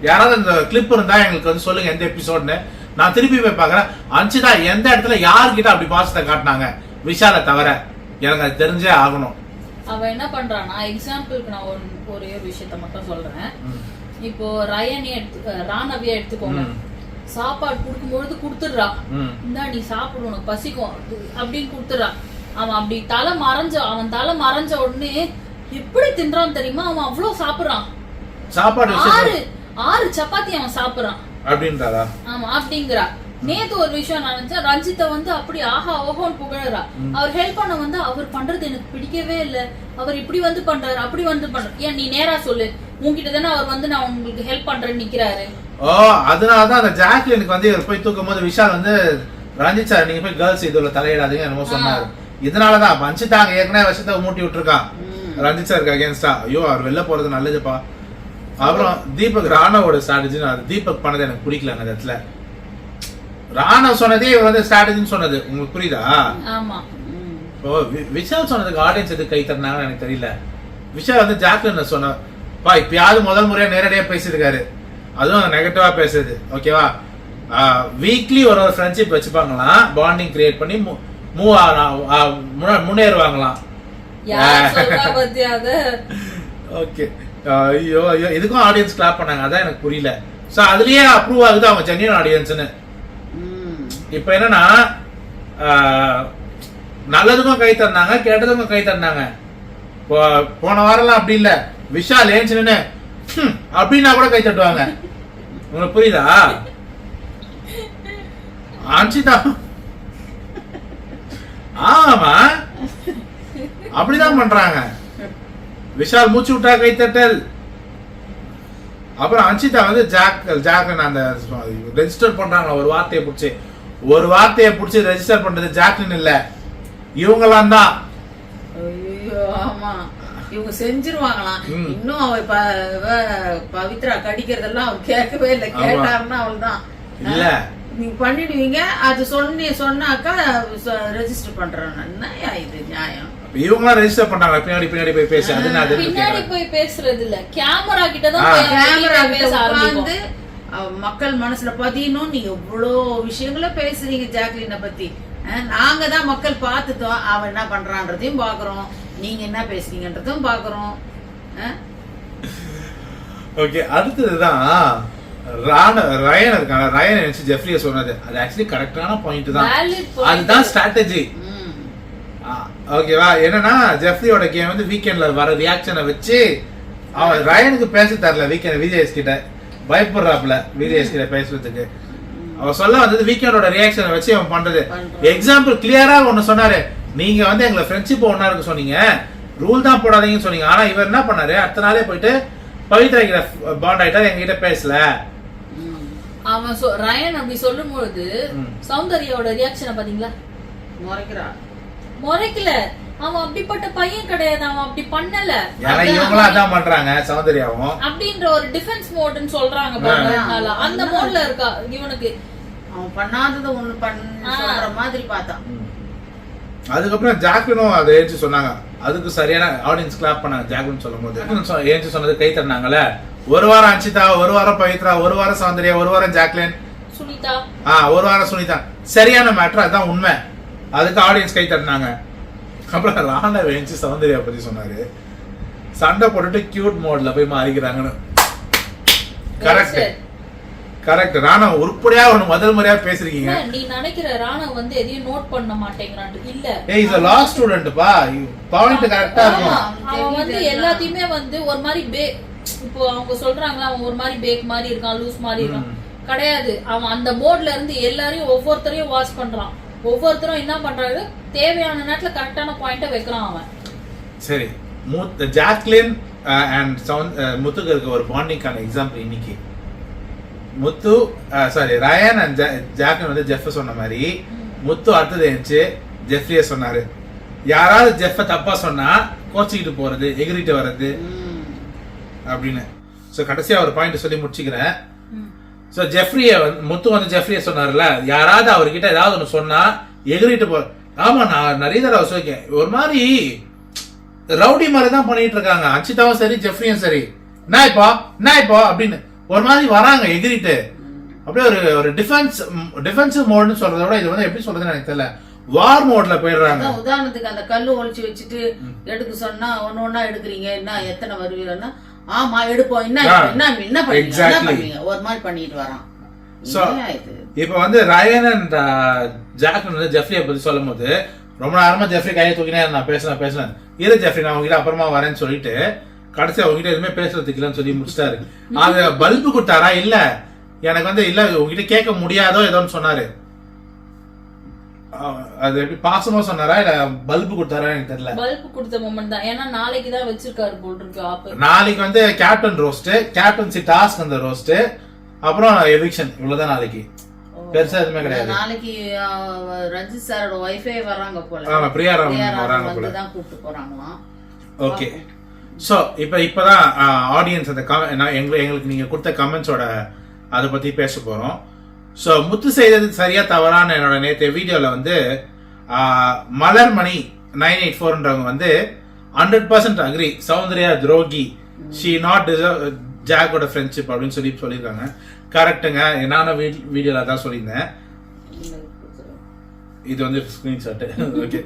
யாராவது அந்த கிளிப் இருந்தா எங்களுக்கு வந்து சொல்லுங்க எந்த எபிசோட்னு. நான் திருப்பி போய் பாக்குறேன் அஞ்சிதா எந்த இடத்துல யாருக்கிட்ட அப்படி பாசத்தை காட்டினாங்க விஷால தவிர. எனக்கு அது தெரிஞ்சே ஆகணும். அவ என்ன பண்றானா, எக்ஸாம்பிளுக்கு நான் ஒரே ஒரு விஷயத்த மட்டும் சொல்றேன். இப்போ ராணவியா எடுத்துக்கோங்க. சாப்பாடு கொடுக்கும்பொழுது கொடுத்துடுறா, இந்தா நீ சாப்பிடு உனக்கு பசிக்கும் அப்படின்னு கொடுத்துடுறா. அவன் அப்படி அவன் தலை மறைஞ்ச உடனே எப்படி தின்றான் தெரியுமா? அவன் அவ்வளவு சாப்பிடுறான். சாப்பாடு 6 சப்பாத்தி அவன் சாப்பிடுறான் அப்படின்றாரா? ஆமா அப்படிங்கிறா. நேத்து ஒரு விஷயம் நினைச்சா ரஞ்சிதா வந்து அப்படி ஆஹா ஓஹோன்னு புகழறா. அவர் ஹெல்ப் பண்ண வந்து அவர் பண்றது எனக்கு பிடிக்கவே இல்ல, அவர் இப்படி வந்து பண்றாரு அப்படி வந்து பண்றாரு. ஏன் நீ நேரா சொல்லு, உன்கிட்ட தானே அவர் வந்து நான் உங்களுக்கு ஹெல்ப் பண்றேன்னு நிக்கிறாரு. அதனாலதான் அந்த ஜாக்லினுக்கு வந்து இவர் போய் தூக்கும் போது விஷால் வந்து ரஞ்சித் சார் நீங்க போய் கேர்ள்ஸ் இதுல தலையிடாதீங்க என்னமோ சொன்னாரு. இதனாலதான் பஞ்சிதாங்க ஏற்கனவே விஷயத்த மூட்டி விட்டுருக்கான் ரஞ்சித் சாருக்கு அகேன்ஸ்டா. ஐயோ அவர் வெளில போறது நல்லதுப்பா. அப்புறம் தீபக் ராணவோட ஸ்ட்ராட்டஜி தீபக் பண்ணது எனக்கு பிடிக்கல. அந்த இடத்துல ராணவ் சொன்னதே இவர் வந்து ஸ்ட்ராட்டஜின்னு சொன்னது உங்களுக்கு புரியுதா? இப்போ விஷால் சொன்னதுக்கு ஆடியன்ஸ் எதுக்கு கை தட்டினாங்கன்னு எனக்கு தெரியல. விஷால் வந்து ஜாக்லின் சொன்னப்பா இப்பயாவது முதல் முறையா நேரடியா பேசியிருக்காரு, அதுவும் நெகட்டிவா பேசுறது. ஓகேவா? வீக்லி ஒரு ஃப்ரெண்ட்ஷிப் வச்சுப்பாங்களாம், பாண்டிங் கிரியேட் பண்ணி முன்னேறுவாங்களாம். ஓகே ஐயோ ஐயோ இதுக்கும் ஆடியன்ஸ் கிளாப் பண்ணாங்க, அதான் எனக்கு புரியல. சோ அதுலயே அப்ரூவ் ஆகுது அவங்க ஜென்யூன் ஆடியன்ஸ்னு. இப்ப என்னன்னா நல்லதுக்கும் கை தந்தாங்க, கெட்டதுக்கும் கை தந்தாங்க. போன வாரம்லாம் அப்படி இல்ல, விஷால் ஏன்ச்சுன்னு அப்படின்னா கூட கை தட்டுவாங்க. உங்களுக்கு புரியுதா? அஞ்சிதா ஆமா அப்படிதான் பண்றாங்க. விஷால் மூச்சு விட்டா கைத்தட்டல். அப்புறம் அஞ்சிதா வந்து ஜாக்லின் அந்த ரெஜிஸ்டர் பண்றாங்க ஒரு வார்த்தையை பிடிச்சி ரெஜிஸ்டர் பண்றது ஜாக்லின் இல்ல, இவங்கெல்லாம் தான். ஆமா இவங்க செஞ்சிருவாங்களாம். இன்னும் அவ பவித்ரா கடிக்கிறதெல்லாம் அவர் கேட்கவே இல்லை. கேட்டாருன்னா அவள் தான் இல்ல நீங்க பண்ணிடுவீங்க, அது சொன்னாக்கா ரெஜிஸ்டர் பண்றேன். என்னையா இது நியாயம்? இவங்களாம் ரெஜிஸ்டர் பண்றாங்க பின்னாடி போய் பேசி அது நான் பின்னாடி போய் பேசுறது இல்ல, கேமரா கிட்ட தான் கேமரா பேச உட்கார்ந்து மக்கள் மனசுல பதியணும். நீங்க எவ்வளோ விஷயங்கள பேசுறீங்க ஜாக்லினை பத்தி. நாங்க தான் மக்கள் பார்த்துட்டோம், அவன் என்ன பண்றான்றதையும் பாக்குறோம், நீங்க என்ன பேசுறீங்கன்றதும் பாக்குறோம். ஓகே, அடுத்ததுதான் ரயன் இருக்காங்க. ரயன் நினைச்சு ஜெஃப்ரியை சொன்னது அது ஆக்சுவலி கரெக்டான பாயிண்ட் தான். அதுதான் ஸ்ட்ராட்டஜி. ஓகேவா? என்னன்னா ஜெஃப்ரியோட கேம் வந்து வீக்கெண்ட்ல வர ரியாக்ஷனை வச்சு அவன் ரயனுக்கு பேச தரல. வீக்கெண்ட் விஜயஸ் கிட்ட பயப்படுறாப்ல விஜயஸ் கிட்ட பேசுறதுக்கு. அவன் சொல்ல வந்தது வீக்கெண்டோட ரியாக்ஷனை வச்சு அவன் பண்றது. எக்ஸாம்பிள் கிளியரா ஒண்ணு சொன்னாரு, நீங்க வந்து எங்களை ஃப்ரெண்ட்ஷிப் ஒன்னா இருக்கு சொன்னீங்க, ரூல் தான் போடாதீங்கன்னு சொன்னீங்க. ஆனா இவர் என்ன பண்ணாரு, அடுத்த நாளே போயிட்டு பவித்ரா கிட்ட பாண்ட் ஆயிட்டாரு, எங்ககிட்ட பேசல. அவன் ரயன் அப்படி சொல்லும் பொழுது சௌந்தர்யாவோட ரியாக்ஷனை பாத்தீங்களா? முறைக்கல. அவன் அப்படிப்பட்ட பையன் கிடையாது, அவன் அப்படி பண்ணல. இவங்களும் அதான் பண்றாங்க சௌந்தர்யாவும் அப்படின்ற ஒரு டிஃபென்ஸ் மோட்னு சொல்றாங்க பாருங்க. அந்த மோட்ல இருக்கா இவனுக்கு. அவன் பண்ணாதது ஒண்ணு பண்ற மாதிரி பார்த்தான். அதுக்கப்புறம் ஜாக்லினும் அதை ஏஞ்சி சொன்னாங்க. அதுக்கு சரியான ஆடியன்ஸ் கிளாப் பண்ணாங்க. ஜாக்லின் சொல்லும் போது ஏஞ்சி சொன்னது கை தட்டினாங்கல்ல. ஒரு வாரம் அன்சிதா, ஒரு வாரம் பவித்ரா, ஒரு வாரம் சௌந்தர்யா, ஒரு வாரம் ஜாக்லின், சுனிதா, ஒரு வாரம் சுனிதா. சரியான மேட்டர், அதுதான் உண்மை. அதுக்கு ஆடியன்ஸ் கை தட்டினாங்க. அப்புறம் ராணா வேஞ்சி சௌந்தர்யா பத்தி சொன்னாரு. சண்டை போட்டுட்டு கியூட் மோட்ல போய் மாறிக்கிறாங்கன்னு. Correct correct. ராணா உருப்படியா ஒண்ணு முதல் முறையா பேசுறீங்க. நீ நினைக்கிற ராணா வந்து எதையும் நோட் பண்ண மாட்டேங்கிறான் இல்ல. ஏய் இஸ் a law student பா. பாயிண்ட் கரெக்ட்டா இருக்கும். அவன் வந்து எல்லாத்தையுமே வந்து ஒரு மாதிரி இப்போ அவங்க சொல்றாங்க அவன் ஒரு மாதிரி பேக் மாதிரி இருக்கான், லூஸ் மாதிரி இருக்கான். கிடையாது. அவன் அந்த மோட்ல இருந்து எல்லாரையும் ஒவ்வொருத்தரையும் வாட்ச் பண்றான். ஒவ்வொருத்தரும் என்ன பண்றாரு, தேவையான நேரத்துல கரெக்டான பாயிண்ட வைக்கிறான் அவன். சரி, ஜாக்லின் அண்ட் முத்துக்கு இருக்க ஒரு பாண்டிங்கான எக்ஸாம்பிள் இன்னைக்கு. முத்து சாரி ரயன் அண்ட் ஜாக்லின் வந்து ஜெஃப் சொன்ன மாதிரி முத்து அடுத்தது இருந்துச்சு ஜெஃப்ரியை சொன்னாரு. யாராவது ஜெஃப தப்பா சொன்னா கோச்சிக்கிட்டு போறது, எகிரிட்டு வர்றது அப்படின்னு. சோ கடைசியா ஒரு பாயிண்ட் சொல்லி முடிச்சுக்கிறேன். சோ ஜெஃப்ரிய முத்து வந்து ஜெஃப்ரிய சொன்னார்ல, யாராவது அவர்கிட்ட ஏதாவது ஒண்ணு சொன்னா எகிரிட்டு போற. ஆமா, நான் நிறைய தடவை சொல்லிருக்கேன், ஒரு மாதிரி ரவுடி மாதிரி தான் பண்ணிட்டு இருக்காங்க. அன்சிதாவும் சரி ஜெஃப்ரியும் சரி, நான் இப்போ அப்படின்னு ஒரு மாதிரி வராங்க எகிரிட்டு. அப்படியே ஒரு டிஃபென்சிவ் மோட்னு சொல்றத விட இது வந்து எப்படி சொல்றதுன்னு எனக்கு தெரியல, வார் மோட்ல போயிடுறாங்க. உதாரணத்துக்கு அந்த கல்லு ஒழிச்சு வச்சுட்டு எடுக்க சொன்னா ஒன்னு ஒன்னா எடுக்கிறீங்க, என்ன எத்தனை வருவீங்கன்னா ஆமா எடுப்போம், என்ன பண்ணுவீங்க ஒரு மாதிரி பண்ணிட்டு வரான். இப்ப வந்து ரயன் அண்ட் ஜாக்லின் வந்து ஜெஃப்ரியை பத்தி சொல்லும் போது ரொம்ப நேரமா ஜெஃப்ரி கையை தூக்கினே நான் பேசுனேன் இரு ஜெஃப்ரி நான் உங்ககிட்ட அப்புறமா வரேன்னு சொல்லிட்டு கடைசி அவங்ககிட்ட எதுவுமே பேசுறதுக்கு இல்லன்னு சொல்லி முடிச்சிட்டாரு. அது பல்பு கொடுத்தாரா? இல்ல, எனக்கு வந்து இல்ல உங்ககிட்ட கேட்க முடியாதோ ஏதோன்னு சொன்னாரு. அது எப்படி பாசமா சொன்னாரா இல்ல பல்பு கொடுத்தாரா எனக்கு தெரியல. பல்பு கொடுத்த மொமெண்ட் தான். ஏன்னா நாளைக்கு தான் வச்சிருக்காரு போல் இருக்கு ஆப். நாளைக்கு வந்து கேப்டன் ரோஸ்ட், கேப்டன்சி டாஸ்க் அந்த ரோஸ்ட், அப்புறம் எவிக்ஷன், இவ்வளவுதான் நாளைக்கு. பெருசா எதுவுமே கிடையாது. நாளைக்கு ரஞ்சித் சாரோட வைஃபே வராங்க போல. ஆமா, பிரியா ராமன் வராங்க போல. தான் கூப்பிட்டு போறாங்களாம். ஓகே. சோ இப்பதான் ஆடியன்ஸ் அந்த எங்களுக்கு நீங்க கொடுத்த கமெண்ட்ஸோட அதை பத்தி பேச போறோம். ஸோ முத்து செய்தது சரியா தவறான என்னோட நேற்று வீடியோல வந்து மலர்மணி 984ன்றவங்க வந்து 100% அக்ரி, சௌந்தர்யா துரோகி, ஷி நாட் டிசர்வ் ஜாக்கோட ஃப்ரெண்ட்ஷிப் அப்படின்னு சொல்லியிருக்காங்க. கரெக்டுங்க, நானும் வீடியோல தான் சொல்லியிருந்தேன். இது வந்து ஸ்கிரீன்ஷாட். ஓகே.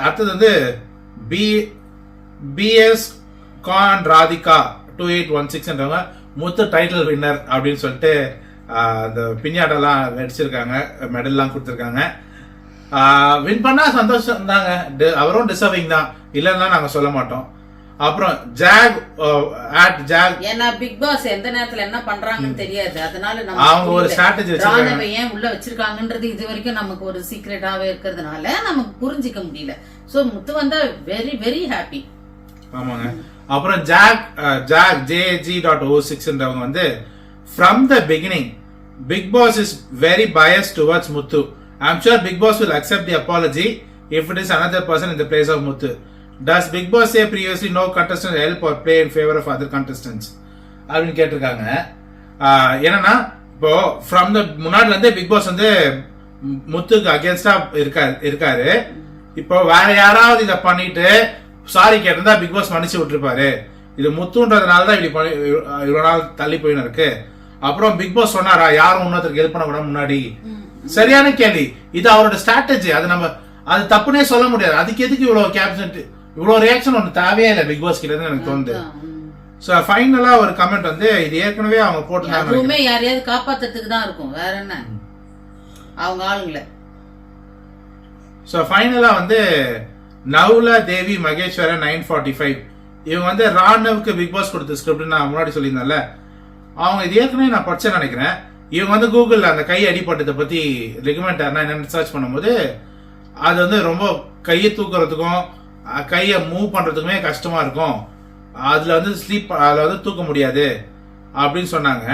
அடுத்தது வந்து பிஎஸ் கான் ராதிகா 2816ன்றவங்க முத்து டைட்டில் வின்னர் அப்படின்னு சொல்லிட்டு அந்த பின்னாடெல்லாம் வெடிச்சிருக்காங்க, மெடல்லாம் கொடுத்துருக்காங்க. வின் பண்ணா சந்தோஷம் தாங்க, அவரும் டிசர்விங் தான், இல்லைன்னா நாங்க சொல்ல மாட்டோம். அப்புறம் ஏன்னா பிக் பாஸ் எந்த நேரத்துல என்ன பண்றாங்கன்னு தெரியாது, அதனால அவங்க ஒரு ஸ்ட்ராட்டஜி வச்சிருக்காங்க. ஏன் உள்ள வச்சிருக்காங்கன்றது இது வரைக்கும் நமக்கு ஒரு சீக்ரெட்டாவே இருக்கிறதுனால நமக்கு புரிஞ்சிக்க முடியல. சோ முத்து வந்தா வெரி வெரி ஹாப்பி. ஆமாங்க. அப்புறம் JG.06ன்றவங்க வந்து from the beginning Big Boss is very biased towards Muthu. I'm sure Big Boss will accept the apology if it is another person in the place of Muthu. Does Big Boss say previously no contestant help or play in favor of other contestants? அப்படின்னு கேட்டிருக்காங்க. என்னன்னா இப்போ from the முன்னாடில இருந்தே big pass வந்து முத்துக்கு அகேன்ஸ்டா இருக்காரு. இப்போ வேற யாராவது இதை பண்ணிட்டு சாரி கேட்டிருந்தா பிக் பாஸ் மன்னிச்சு விட்டுருப்பாரு. இது முத்துன்றதுனால தான் இப்படி இவ்வளவு நாள் தள்ளி போயின்னு இருக்கு. அப்புறம் பிக் பாஸ் சொன்னாரா யாரும் இன்னொருத்தருக்கு ஹெல்ப் பண்ண கூட முன்னாடி? சரியான கேள்வி. இது அவரோட ஸ்ட்ராட்டஜி. அது தப்புனே சொல்ல முடியாது. அதுக்கு எதுக்கு இவ்வளவு கேப்சன் இவ்வளவு ரியாக்ஷன் ஒன்று தேவையே இல்லை பிக் பாஸ் கிட்ட இருந்து எனக்கு தோணுது. சோ ஃபைனலா ஒரு கமெண்ட் வந்து இது ஏற்கனவே அவங்க போட்டுட்டாங்க. அதுவுமே யாரையாவது காப்பாத்துறதுக்கு தான் இருக்கும், வேற என்ன அவங்க ஆளுங்கள. சோ ஃபைனலா வந்து நவுலா தேவி மகேஸ்வரன் 945 இவங்க வந்து ராணவுக்கு பிக் பாஸ் கொடுத்த ஸ்கிரிப்ட் நான் முன்னாடி சொல்லியிருந்தேன்ல, அவங்க இது ஏற்கனவே நான் படிச்சேன்னு நினைக்கிறேன். இவங்க வந்து கூகுள்ல அந்த கை அடிப்பட்டதை பத்தி ரெகமெண்ட் என்னன்னு சர்ச் பண்ணும்போது அது வந்து ரொம்ப கையை தூக்குறதுக்கும் கையை மூவ் பண்றதுக்குமே கஷ்டமா இருக்கும். அதுல வந்து அதுல வந்து தூக்க முடியாது அப்படின்னு சொன்னாங்க.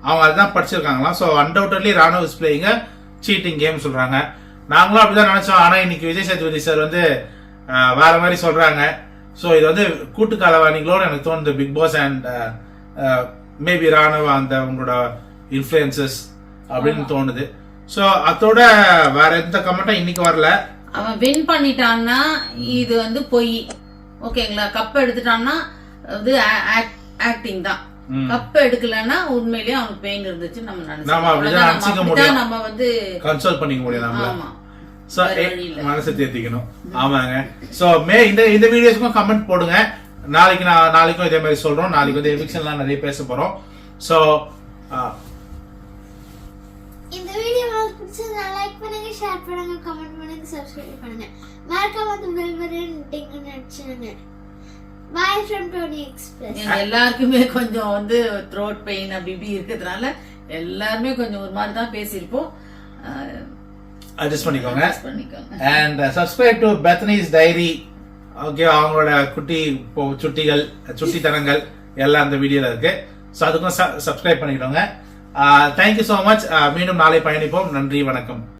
அவங்க அதுதான் படிச்சிருக்காங்களாம். ஸோ அன்டவுட்லி ராணுவ இஸ் பிளேயிங் சீட்டிங் கேம் சொல்றாங்க. நாங்களும் அப்படிதான் நினைச்சோம். ஆனா இன்னைக்கு விஜய் சேதுபதி சார் வந்து வேற மாதிரி சொல்றாங்க. ஸோ இது வந்து கூட்டு கலவாணிகளோட எனக்கு தோணுது பிக் பாஸ் அண்ட் மேபி ராணுவ அந்த உங்களோட இன்ஃபுளுசஸ் அப்படின்னு தோணுது. ஸோ அதோட வேற எந்த கமெண்ட்டும் இன்னைக்கு வரல. அவன் வின் பண்ணிட்டான்னா இது வந்து பொய், ஓகேங்களா? கப் எடுத்துட்டான்னா அது ஆக்டிங் தான். கப் எடுக்கலன்னா உண்மையிலேயே அவனுக்கு பெயின் இருந்துச்சு நம்ம நினைச்சோம். நம்ம வந்து கன்சோல் பண்ணிக்க முடியும், மனசை தேத்திக்கணும். ஆமாங்க. சோ இந்த வீடியோஸ்க்கும் கமெண்ட் போடுங்க. நாளைக்கும் இதே மாதிரி சொல்றோம். நாளைக்கு வந்து எவிக்ஷன்லாம் நிறைய பேச போறோம். சோ இந்த வீடியோ உங்களுக்கு பிடிச்சதா லைக் பண்ணுங்க, ஷேர் பண்ணுங்க, கமெண்ட் பண்ணுங்க, சப்ஸ்கிரைப் பண்ணுங்க. மறக்காம அந்த பெல் பட்டன் டிங் அடிச்சுங்க. Bye from Tony Express. எல்லாருக்குமே கொஞ்சம் வந்து த்ரோட் பெயின் அப்படி இப்படி இருக்கிறதுனால எல்லாருமே கொஞ்சம் ஒரு மாதிரி தான் பேசியிருப்போம். அட்ஜஸ்ட் பண்ணிக்கோங்க. And subscribe to Bethany's diary. Okay, அவங்களோட சுட்டித்தனங்கள் எல்லாம் அந்த வீடியோல இருக்கு. ஸோ அதுக்கும் சப்ஸ்கிரைப் பண்ணிக்கோங்க. Thank you so much. மீண்டும் நாளை பயணிப்போம். நன்றி, வணக்கம்.